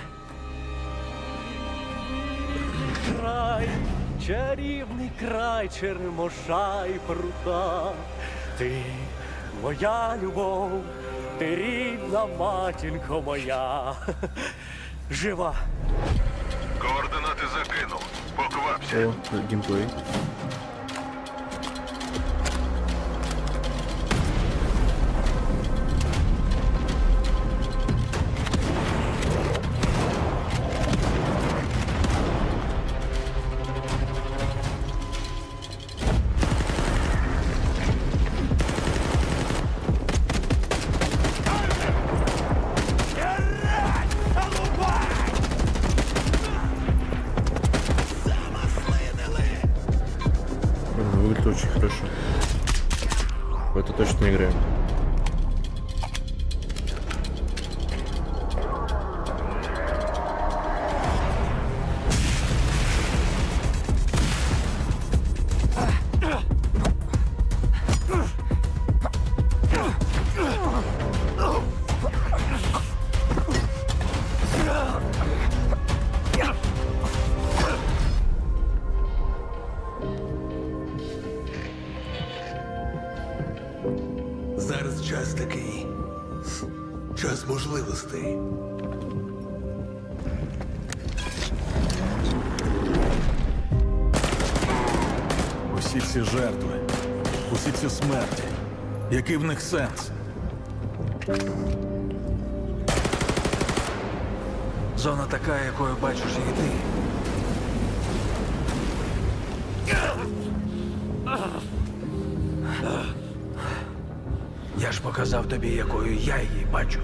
Край, чарівний край черемоша й прута. Ти моя любов, ти рідна матінко моя. Жива. Координати закинув. Поквапся. О, геймплей. Выглядит очень хорошо. В это точно играем. Зараз час такий. Час можливостей. Усі ці жертви, усі ці смерті. Який в них сенс? Зона така, якою бачиш її ти. Я ж показав тобі, якою я її бачу.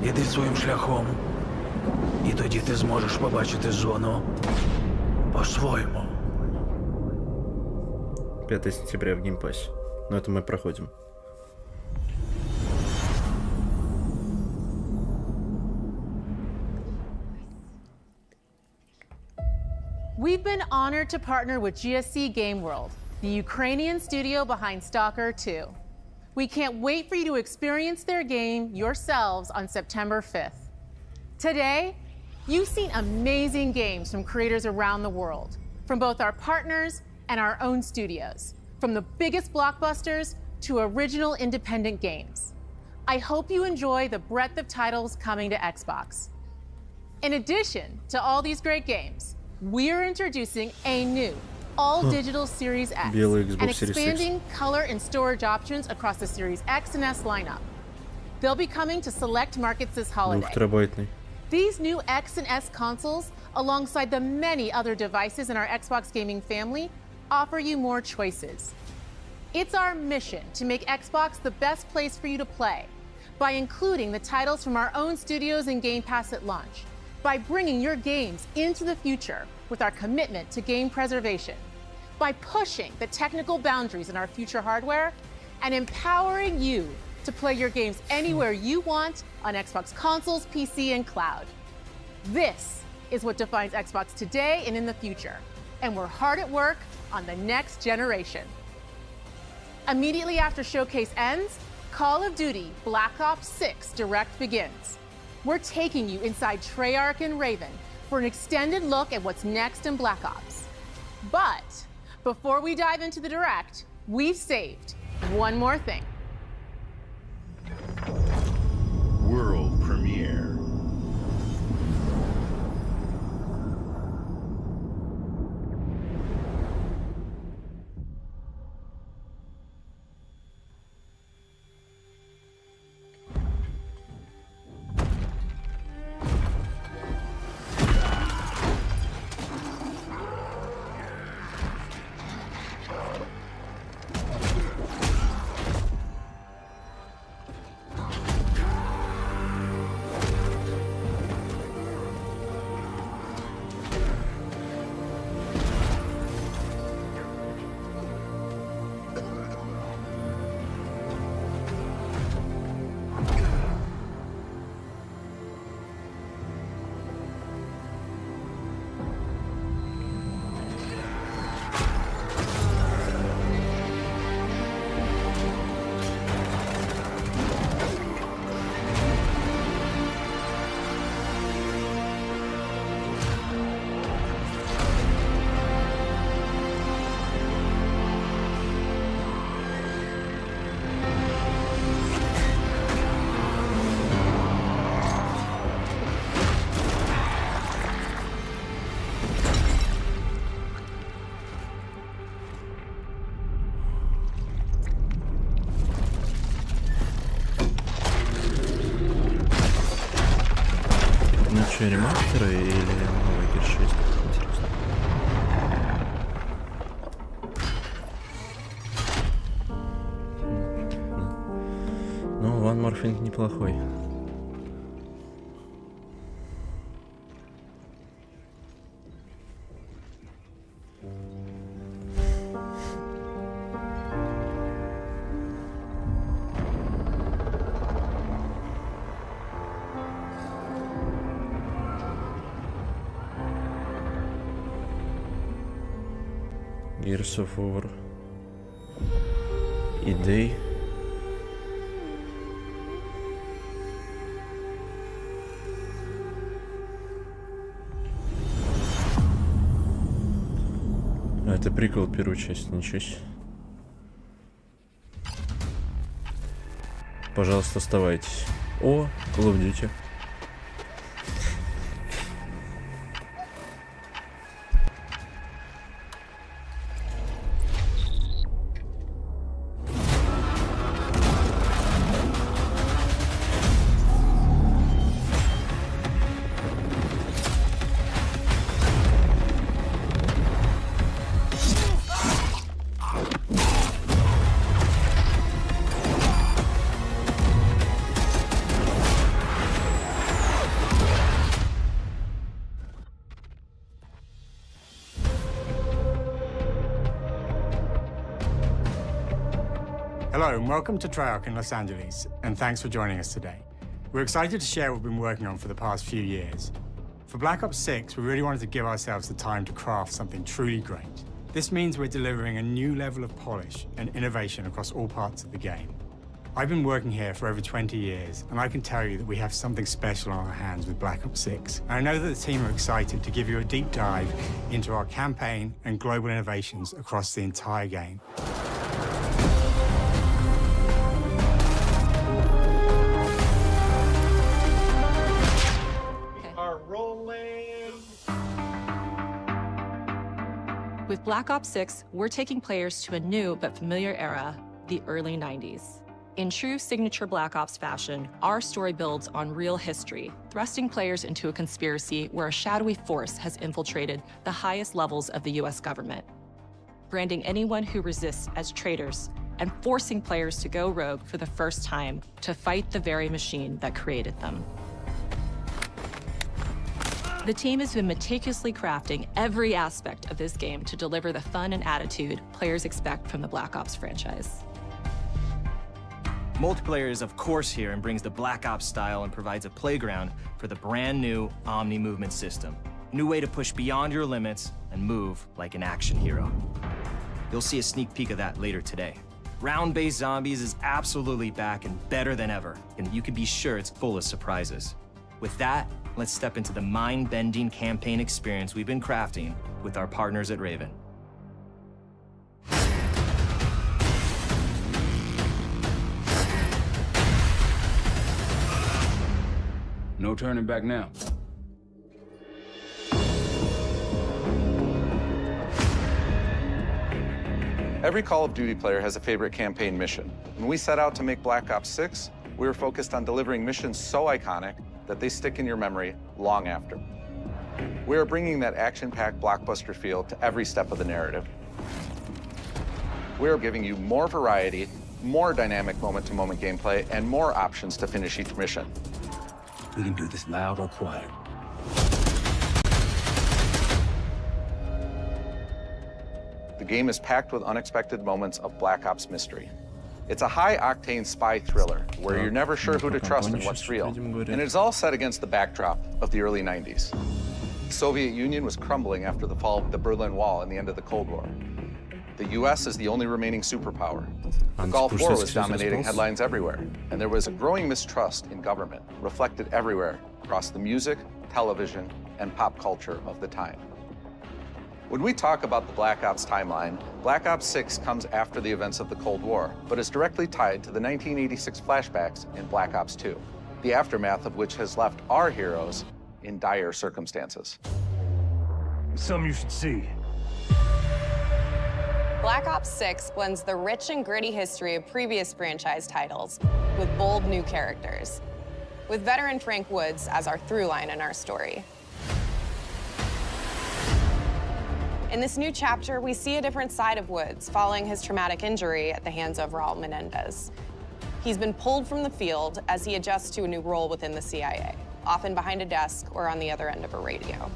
Іди своїм шляхом, і тоді ти зможеш побачити зону по-своєму. 5 сентября в геймпассе. Но это мы проходим. We've been honored to partner with GSC Game World, the Ukrainian studio behind Stalker 2. We can't wait for you to experience their game yourselves on September 5th. Today, you've seen amazing games from creators around the world, from both our partners and our own studios, from the biggest blockbusters to original independent games. I hope you enjoy the breadth of titles coming to Xbox. In addition to all these great games, we're introducing a new all-digital Series X and expanding color and storage options across the Series X and S lineup. They'll be coming to select markets this holiday. These new X and S consoles, alongside the many other devices in our Xbox gaming family, offer you more choices. It's our mission to make Xbox the best place for you to play by including the titles from our own studios in Game Pass at launch, by bringing your games into the future with our commitment to game preservation, by pushing the technical boundaries in our future hardware, and empowering you to play your games anywhere you want on Xbox consoles, PC, and cloud. This is what defines Xbox today and in the future, and we're hard at work on the next generation. Immediately after Showcase ends, Call of Duty Black Ops 6 Direct begins. We're taking you inside Treyarch and Raven for an extended look at what's next in Black Ops. But Before we dive into the direct, we've saved one more thing. World premiere. Ремастеры или новый Gear 6? Интересно. Ну, One More Thing неплохой. Gears of War и Day. А это приквел первой части, ничего себе. Пожалуйста, оставайтесь. О, Call of Duty. Hello and welcome to Treyarch in Los Angeles, and thanks for joining us today. We're excited to share what we've been working on for the past few years. For Black Ops 6, we really wanted to give ourselves the time to craft something truly great. This means we're delivering a new level of polish and innovation across all parts of the game. I've been working here for over 20 years, and I can tell you that we have something special on our hands with Black Ops 6. And I know that the team are excited to give you a deep dive into our campaign and global innovations across the entire game. With Black Ops 6, we're taking players to a new but familiar era, the early 90s. In true signature Black Ops fashion, our story builds on real history, thrusting players into a conspiracy where a shadowy force has infiltrated the highest levels of the US government, branding anyone who resists as traitors and forcing players to go rogue for the first time to fight the very machine that created them. The team has been meticulously crafting every aspect of this game to deliver the fun and attitude players expect from the Black Ops franchise. Multiplayer is of course here and brings the Black Ops style and provides a playground for the brand new Omni movement system. A new way to push beyond your limits and move like an action hero. You'll see a sneak peek of that later today. Round-based zombies is absolutely back and better than ever, and you can be sure it's full of surprises. With that, let's step into the mind-bending campaign experience we've been crafting with our partners at Raven. No turning back now. Every Call of Duty player has a favorite campaign mission. When we set out to make Black Ops 6, we were focused on delivering missions so iconic that they stick in your memory long after. We are bringing that action-packed blockbuster feel to every step of the narrative. We are giving you more variety, more dynamic moment-to-moment gameplay, and more options to finish each mission. We can do this loud or quiet. The game is packed with unexpected moments of Black Ops mystery. It's a high-octane spy thriller where you're never sure who to trust and what's real. And it's all set against the backdrop of the early 90s. The Soviet Union was crumbling after the fall of the Berlin Wall and the end of the Cold War. The US is the only remaining superpower. The Gulf War was dominating headlines everywhere, and there was a growing mistrust in government, reflected everywhere across the music, television, and pop culture of the time. When we talk about the Black Ops timeline, Black Ops 6 comes after the events of the Cold War, but is directly tied to the 1986 flashbacks in Black Ops 2, the aftermath of which has left our heroes in dire circumstances. Something you should see. Black Ops 6 blends the rich and gritty history of previous franchise titles with bold new characters, with veteran Frank Woods as our through line in our story. In this new chapter, we see a different side of Woods following his traumatic injury at the hands of Raul Menendez. He's been pulled from the field as he adjusts to a new role within the CIA, often behind a desk or on the other end of a radio.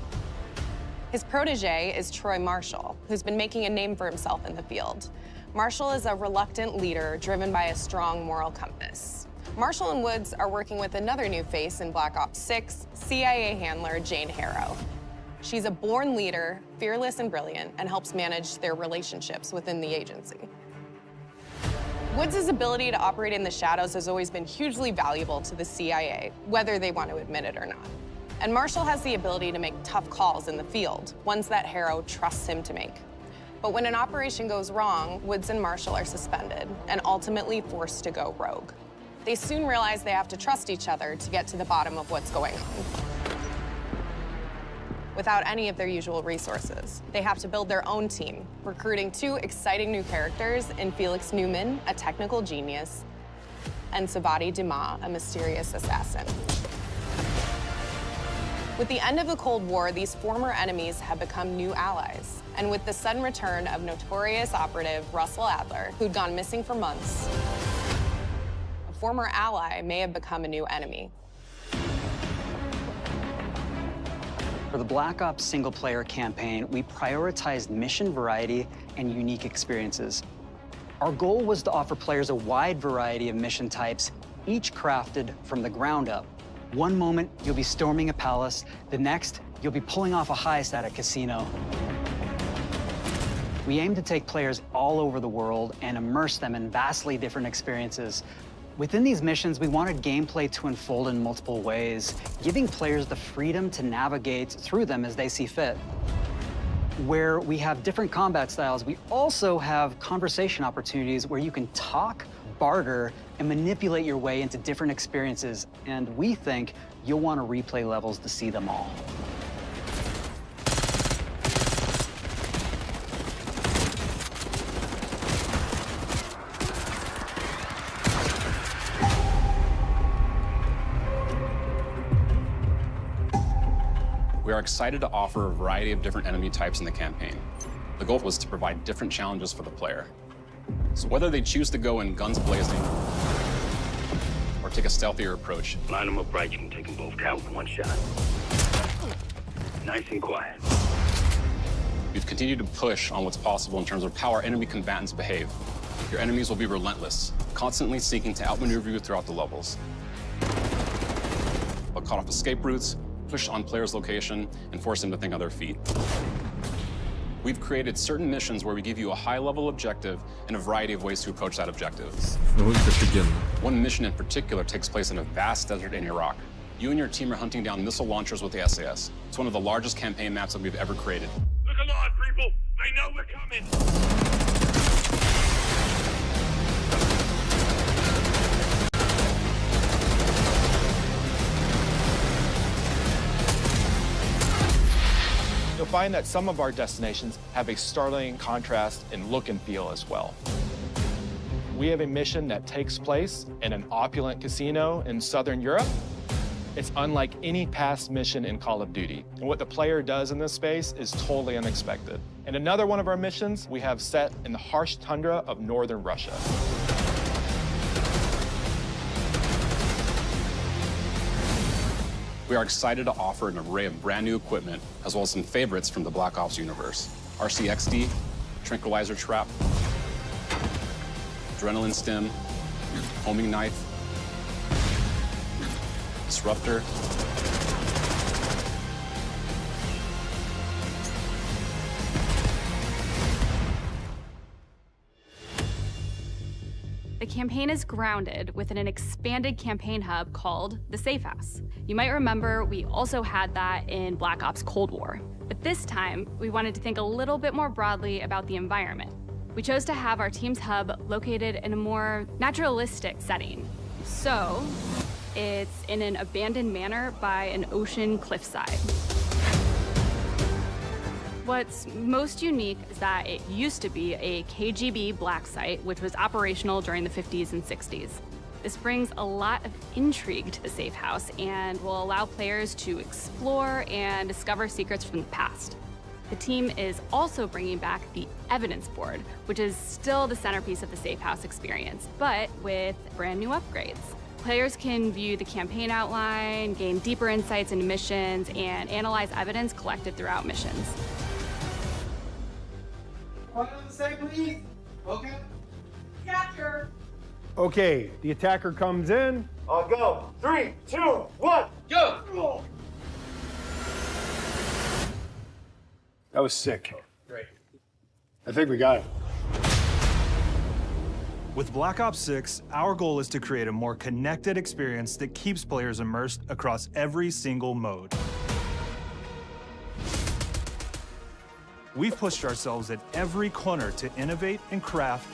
His protege is Troy Marshall, who's been making a name for himself in the field. Marshall is a reluctant leader driven by a strong moral compass. Marshall and Woods are working with another new face in Black Ops 6, CIA handler Jane Harrow. She's a born leader, fearless and brilliant, and helps manage their relationships within the agency. Woods' ability to operate in the shadows has always been hugely valuable to the CIA, whether they want to admit it or not. And Marshall has the ability to make tough calls in the field, ones that Harrow trusts him to make. But when an operation goes wrong, Woods and Marshall are suspended and ultimately forced to go rogue. They soon realize they have to trust each other to get to the bottom of what's going on. Without any of their usual resources, they have to build their own team, recruiting two exciting new characters in Felix Newman, a technical genius, and Savati Dumas, a mysterious assassin. With the end of the Cold War, these former enemies have become new allies. And with the sudden return of notorious operative Russell Adler, who'd gone missing for months, a former ally may have become a new enemy. For the Black Ops single-player campaign, we prioritized mission variety and unique experiences. Our goal was to offer players a wide variety of mission types, each crafted from the ground up. One moment, you'll be storming a palace. The next, you'll be pulling off a heist at a casino. We aim to take players all over the world and immerse them in vastly different experiences. Within these missions, we wanted gameplay to unfold in multiple ways, giving players the freedom to navigate through them as they see fit. Where we have different combat styles, we also have conversation opportunities where you can talk, barter, and manipulate your way into different experiences. And we think you'll want to replay levels to see them all. We are excited to offer a variety of different enemy types in the campaign. The goal was to provide different challenges for the player. So whether they choose to go in guns blazing or take a stealthier approach. Line them up right, you can take them both down with one shot. Nice and quiet. We've continued to push on what's possible in terms of how our enemy combatants behave. Your enemies will be relentless, constantly seeking to outmaneuver you throughout the levels. They'll cut off escape routes, push on players' location, and force them to think on their feet. We've created certain missions where we give you a high-level objective and a variety of ways to approach that objective. One mission in particular takes place in a vast desert in Iraq. You and your team are hunting down missile launchers with the SAS. It's one of the largest campaign maps that we've ever created. Look alive, people! They know we're coming! find that some of our destinations have a startling contrast in look and feel as well. We have a mission that takes place in an opulent casino in Southern Europe. It's unlike any past mission in Call of Duty. And what the player does in this space is totally unexpected. And another one of our missions we have set in the harsh tundra of northern Russia. We are excited to offer an array of brand new equipment, as well as some favorites from the Black Ops universe. RCXD, Tranquilizer Trap, Adrenaline Stim, Homing Knife, Disruptor, The campaign is grounded within an expanded campaign hub called the Safe House. You might remember we also had that in Black Ops Cold War. But this time, we wanted to think a little bit more broadly about the environment. We chose to have our team's hub located in a more naturalistic setting. So, it's in an abandoned manor by an ocean cliffside. What's most unique is that it used to be a KGB black site, which was operational during the 50s and 60s. This brings a lot of intrigue to the Safe House and will allow players to explore and discover secrets from the past. The team is also bringing back the evidence board, which is still the centerpiece of the Safe House experience, but with brand new upgrades. Players can view the campaign outline, gain deeper insights into missions, and analyze evidence collected throughout missions. What on the same, please? Okay. Capture. Okay, the attacker comes in. I'll go. 3, 2, 1, go! That was sick. Great. I think we got it. With Black Ops 6, our goal is to create a more connected experience that keeps players immersed across every single mode. We've pushed ourselves at every corner to innovate and craft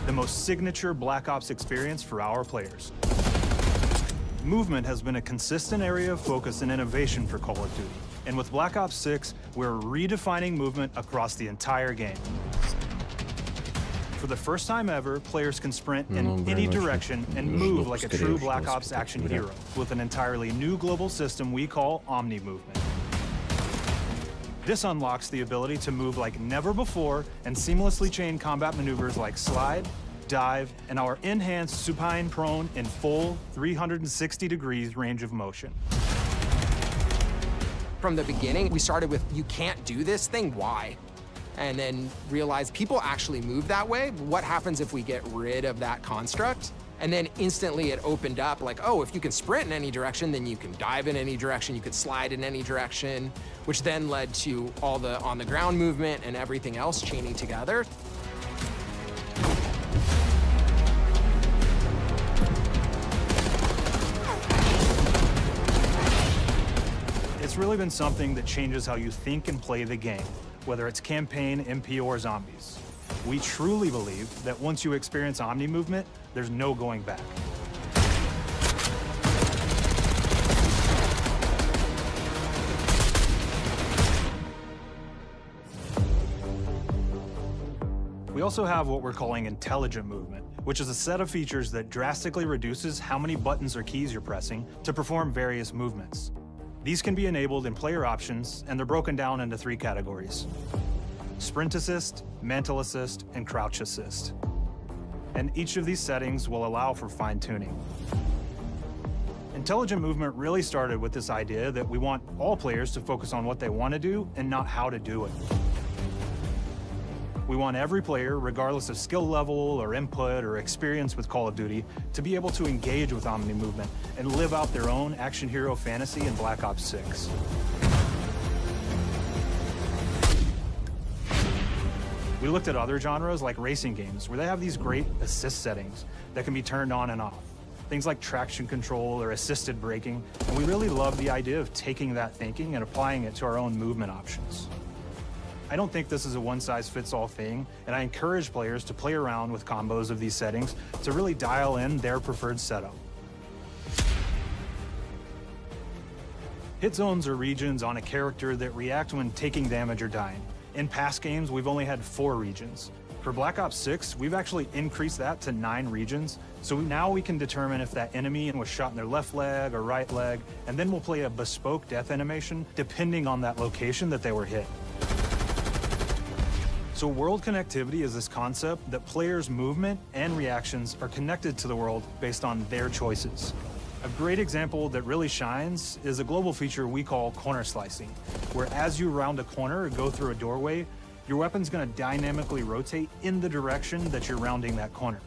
the most signature Black Ops experience for our players. Movement has been a consistent area of focus and innovation for Call of Duty. And with Black Ops 6, we're redefining movement across the entire game. For the first time ever, players can sprint in any direction and move like a true Black Ops action hero with an entirely new global system we call Omni Movement. This unlocks the ability to move like never before and seamlessly chain combat maneuvers like slide, dive, and our enhanced supine prone in full 360 degrees range of motion. From the beginning, we started with, you can't do this thing, why? And then realized people actually move that way. What happens if we get rid of that construct? And then instantly it opened up like, oh, if you can sprint in any direction, then you can dive in any direction, you could slide in any direction, which then led to all the on-the-ground movement and everything else chaining together. It's really been something that changes how you think and play the game, whether it's campaign, MP, or zombies. We truly believe that once you experience Omni Movement, there's no going back. We also have what we're calling intelligent movement, which is a set of features that drastically reduces how many buttons or keys you're pressing to perform various movements. These can be enabled in player options, and they're broken down into 3 categories: Sprint Assist, Mantle Assist, and Crouch Assist. And each of these settings will allow for fine-tuning. Intelligent movement really started with this idea that we want all players to focus on what they want to do and not how to do it. We want every player, regardless of skill level or input or experience with Call of Duty, to be able to engage with Omni Movement and live out their own action hero fantasy in Black Ops 6. We looked at other genres like racing games, where they have these great assist settings that can be turned on and off. Things like traction control or assisted braking, and we really love the idea of taking that thinking and applying it to our own movement options. I don't think this is a one-size-fits-all thing, and I encourage players to play around with combos of these settings to really dial in their preferred setup. Hit zones are regions on a character that react when taking damage or dying. In past games, we've only had 4 regions. For Black Ops 6, we've actually increased that to 9 regions, so now we can determine if that enemy was shot in their left leg or right leg, and then we'll play a bespoke death animation depending on that location that they were hit. So world connectivity is this concept that players' movement and reactions are connected to the world based on their choices. A great example that really shines is a global feature we call corner slicing, where as you round a corner or go through a doorway, your weapon's gonna dynamically rotate in the direction that you're rounding that corner.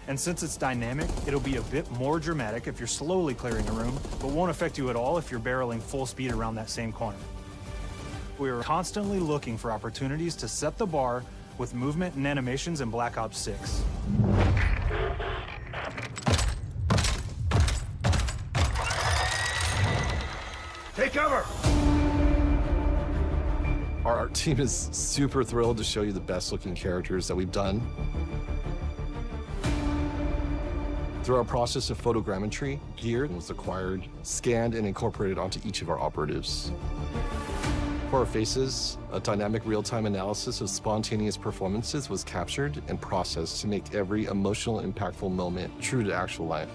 And since it's dynamic, it'll be a bit more dramatic if you're slowly clearing a room, but won't affect you at all if you're barreling full speed around that same corner. We're constantly looking for opportunities to set the bar with movement and animations in Black Ops 6. Take cover! Our art team is super thrilled to show you the best looking characters that we've done. Through our process of photogrammetry, gear was acquired, scanned, and incorporated onto each of our operatives. For our faces, a dynamic real-time analysis of spontaneous performances was captured and processed to make every emotional, impactful moment true to actual life.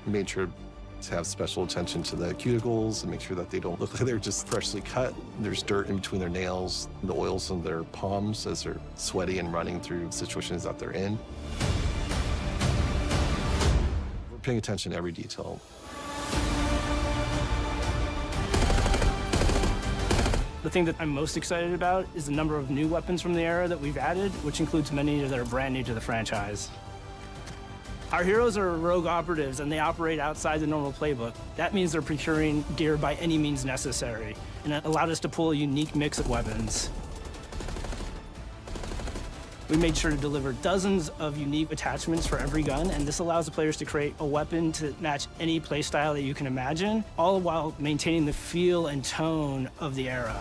We made sure to have special attention to the cuticles and make sure that they don't look like they're just freshly cut. There's dirt in between their nails, the oils on their palms as they're sweaty and running through situations that they're in. We're paying attention to every detail. The thing that I'm most excited about is the number of new weapons from the era that we've added, which includes many that are brand new to the franchise. Our heroes are rogue operatives, and they operate outside the normal playbook. That means they're procuring gear by any means necessary, and it allowed us to pull a unique mix of weapons. We made sure to deliver dozens of unique attachments for every gun, and this allows the players to create a weapon to match any playstyle that you can imagine, all while maintaining the feel and tone of the era.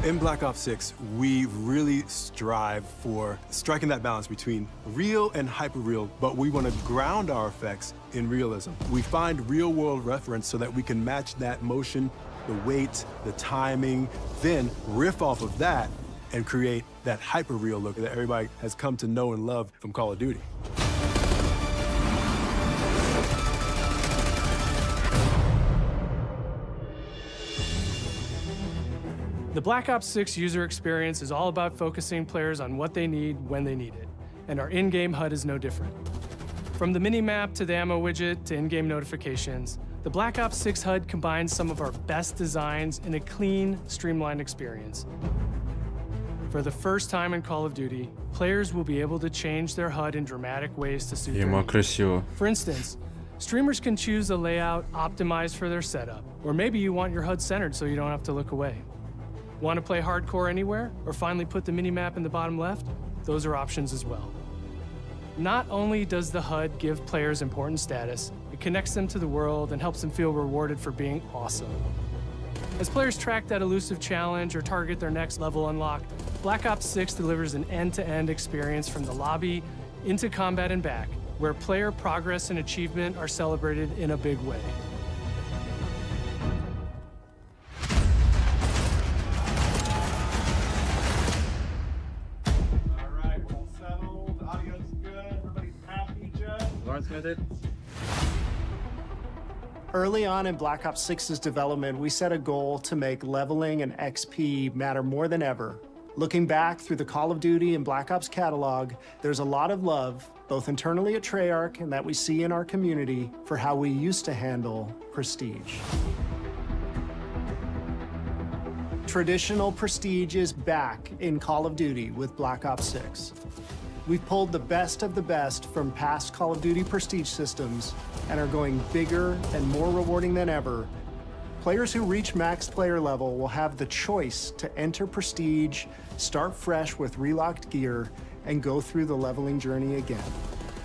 In Black Ops 6, we really strive for striking that balance between real and hyper-real, but we want to ground our effects in realism. We find real-world reference so that we can match that motion, the weight, the timing, then riff off of that and create that hyper-real look that everybody has come to know and love from Call of Duty. The Black Ops 6 user experience is all about focusing players on what they need when they need it, and our in-game HUD is no different. From the mini-map to the ammo widget to in-game notifications, the Black Ops 6 HUD combines some of our best designs in a clean, streamlined experience. For the first time in Call of Duty, players will be able to change their HUD in dramatic ways to suit their needs. For instance, streamers can choose a layout optimized for their setup, or maybe you want your HUD centered so you don't have to look away. Want to play hardcore anywhere, or finally put the mini-map in the bottom left? Those are options as well. Not only does the HUD give players important status, it connects them to the world and helps them feel rewarded for being awesome. As players track that elusive challenge or target their next level unlock, Black Ops 6 delivers an end-to-end experience from the lobby into combat and back, where player progress and achievement are celebrated in a big way. Early on in Black Ops 6's development, we set a goal to make leveling and XP matter more than ever. Looking back through the Call of Duty and Black Ops catalog, there's a lot of love, both internally at Treyarch and that we see in our community, for how we used to handle prestige. Traditional prestige is back in Call of Duty with Black Ops 6. We've pulled the best of the best from past Call of Duty prestige systems and are going bigger and more rewarding than ever. Players who reach max player level will have the choice to enter prestige, start fresh with relocked gear, and go through the leveling journey again.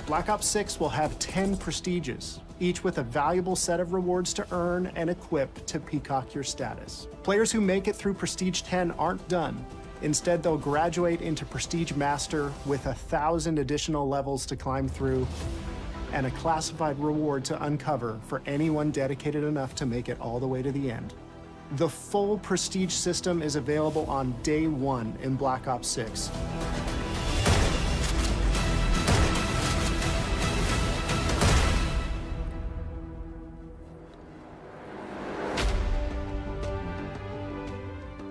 Black Ops 6 will have 10 prestiges, each with a valuable set of rewards to earn and equip to peacock your status. Players who make it through Prestige 10 aren't done. Instead, they'll graduate into Prestige Master with 1,000 additional levels to climb through. and a classified reward to uncover for anyone dedicated enough to make it all the way to the end. The full Prestige system is available on day one in Black Ops 6.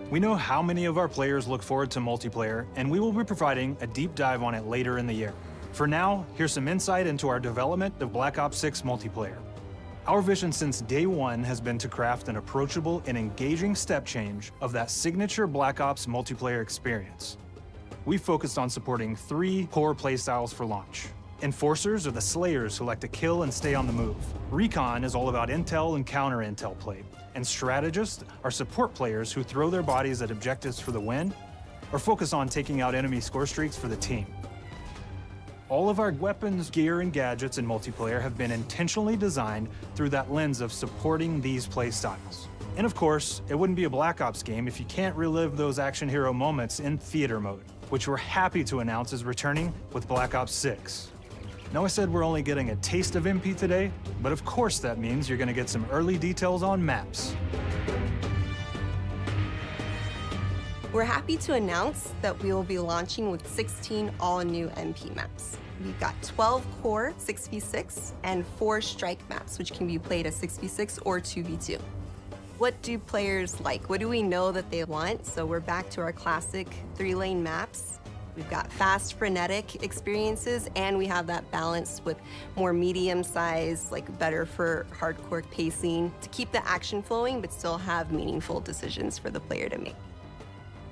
We know how many of our players look forward to multiplayer, and we will be providing a deep dive on it later in the year. For now, here's some insight into our development of Black Ops 6 multiplayer. Our vision since day one has been to craft an approachable and engaging step change of that signature Black Ops multiplayer experience. We focused on supporting 3 core playstyles for launch. Enforcers are the slayers who like to kill and stay on the move. Recon is all about intel and counter-intel play. And strategists are support players who throw their bodies at objectives for the win or focus on taking out enemy score streaks for the team. All of our weapons, gear, and gadgets in multiplayer have been intentionally designed through that lens of supporting these play styles. And of course, it wouldn't be a Black Ops game if you can't relive those action hero moments in theater mode, which we're happy to announce is returning with Black Ops 6. Now, I said we're only getting a taste of MP today, but of course that means you're gonna get some early details on maps. We're happy to announce that we will be launching with 16 all-new MP maps. We've got 12 core 6v6 and 4 strike maps, which can be played as 6v6 or 2v2. What do players like? What do we know that they want? So we're back to our classic 3-lane maps. We've got fast, frenetic experiences, and we have that balance with more medium-sized, like better for hardcore pacing to keep the action flowing, but still have meaningful decisions for the player to make.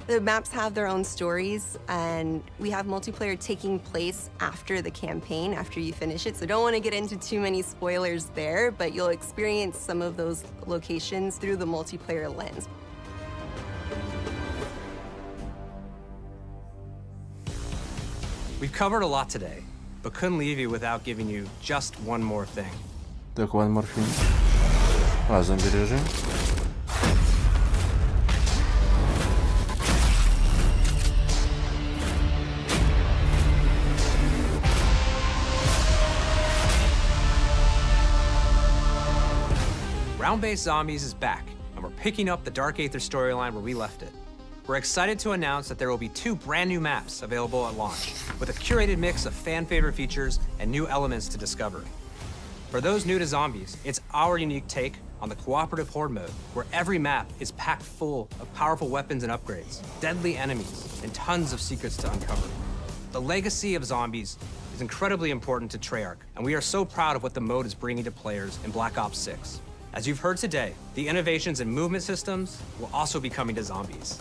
The maps have their own stories, and we have multiplayer taking place after the campaign, after you finish it. So don't want to get into too many spoilers there, but you'll experience some of those locations through the multiplayer lens. We've covered a lot today, but couldn't leave you without giving you just one more thing. Так, one more thing. Zombie режим. Round-based Zombies is back, and we're picking up the Dark Aether storyline where we left it. We're excited to announce that there will be 2 brand new maps available at launch, with a curated mix of fan-favorite features and new elements to discover. For those new to Zombies, it's our unique take on the cooperative horde mode, where every map is packed full of powerful weapons and upgrades, deadly enemies, and tons of secrets to uncover. The legacy of Zombies is incredibly important to Treyarch, and we are so proud of what the mode is bringing to players in Black Ops 6. As you've heard today, the innovations in movement systems will also be coming to Zombies.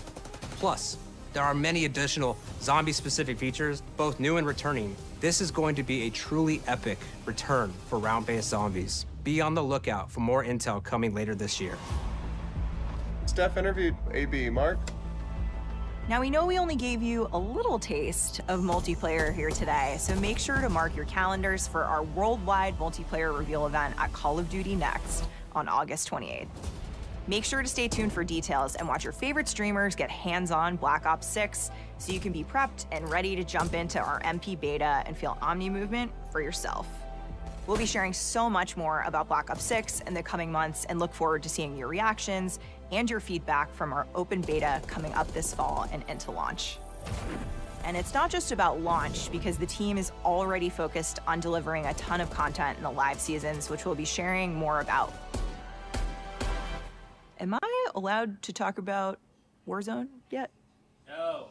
Plus, there are many additional zombie-specific features, both new and returning. This is going to be a truly epic return for round-based Zombies. Be on the lookout for more intel coming later this year. Steph interviewed AB. Mark? Now, we know we only gave you a little taste of multiplayer here today, so make sure to mark your calendars for our worldwide multiplayer reveal event at Call of Duty Next on August 28th. Make sure to stay tuned for details and watch your favorite streamers get hands-on Black Ops 6 so you can be prepped and ready to jump into our MP beta and feel Omni movement for yourself. We'll be sharing so much more about Black Ops 6 in the coming months and look forward to seeing your reactions and your feedback from our open beta coming up this fall and into launch. And it's not just about launch, because the team is already focused on delivering a ton of content in the live seasons, which we'll be sharing more about. Am I allowed to talk about Warzone yet? No.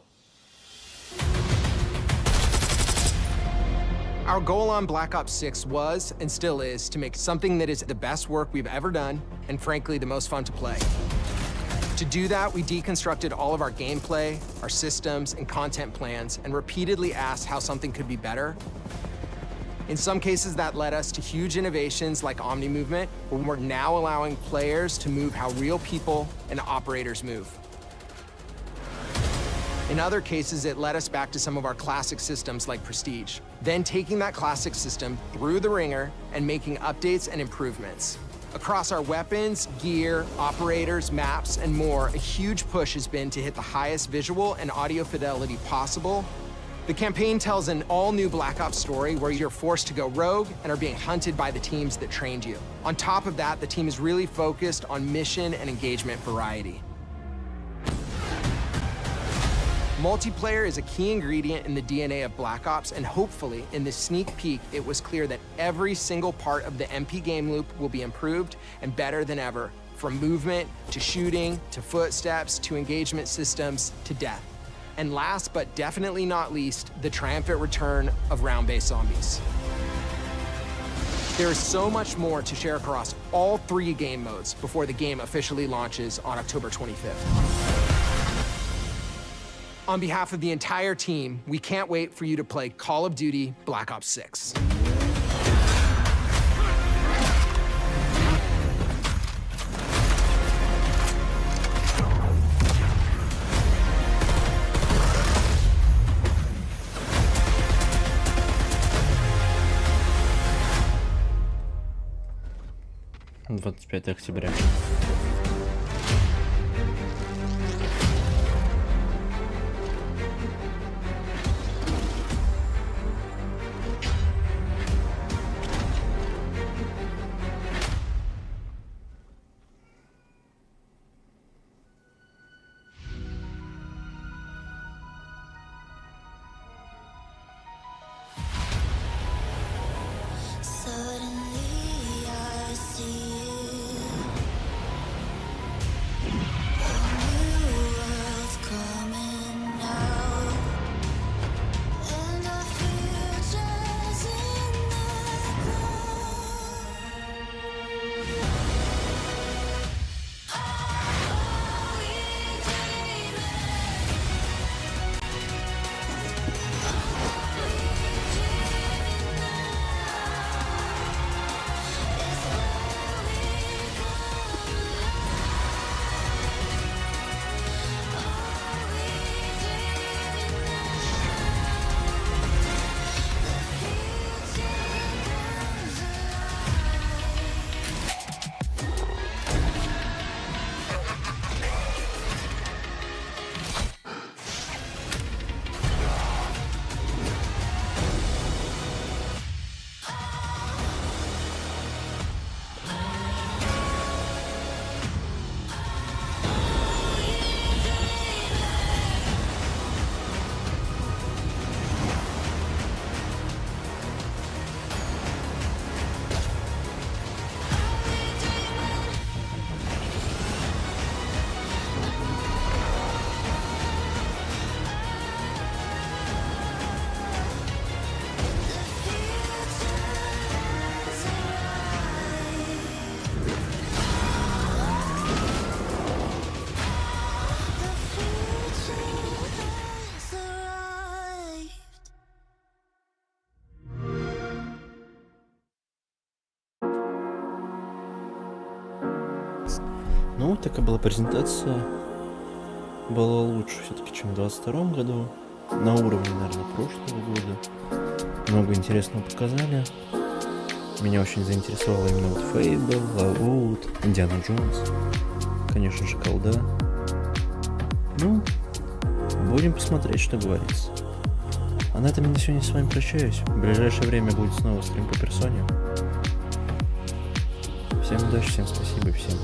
Our goal on Black Ops 6 was, and still is, to make something that is the best work we've ever done, and frankly, the most fun to play. To do that, we deconstructed all of our gameplay, our systems, and content plans, and repeatedly asked how something could be better. In some cases, that led us to huge innovations like Omni movement, where we're now allowing players to move how real people and operators move. In other cases, it led us back to some of our classic systems like Prestige, then taking that classic system through the ringer and making updates and improvements. Across our weapons, gear, operators, maps, and more, a huge push has been to hit the highest visual and audio fidelity possible The campaign tells an all-new Black Ops story where you're forced to go rogue and are being hunted by the teams that trained you. On top of that, the team is really focused on mission and engagement variety. Multiplayer is a key ingredient in the DNA of Black Ops, and hopefully, in this sneak peek, it was clear that every single part of the MP game loop will be improved and better than ever, from movement, to shooting, to footsteps, to engagement systems, to death. And last but definitely not least, the triumphant return of round-based zombies. There is so much more to share across all 3 game modes before the game officially launches on October 25th. On behalf of the entire team, we can't wait for you to play Call of Duty Black Ops 6. — 25 октября. Ну, такая была презентация. Было лучше все-таки, чем в 2022 году. На уровне, наверное, прошлого года. Много интересного показали. Меня очень заинтересовало именно вот Фейбл, Лавоут, Индиана Джонс. Конечно же, колда. Ну, будем посмотреть, что говорится. А на этом я на сегодня с вами прощаюсь. В ближайшее время будет снова стрим по персоне. Всем удачи, всем спасибо, всем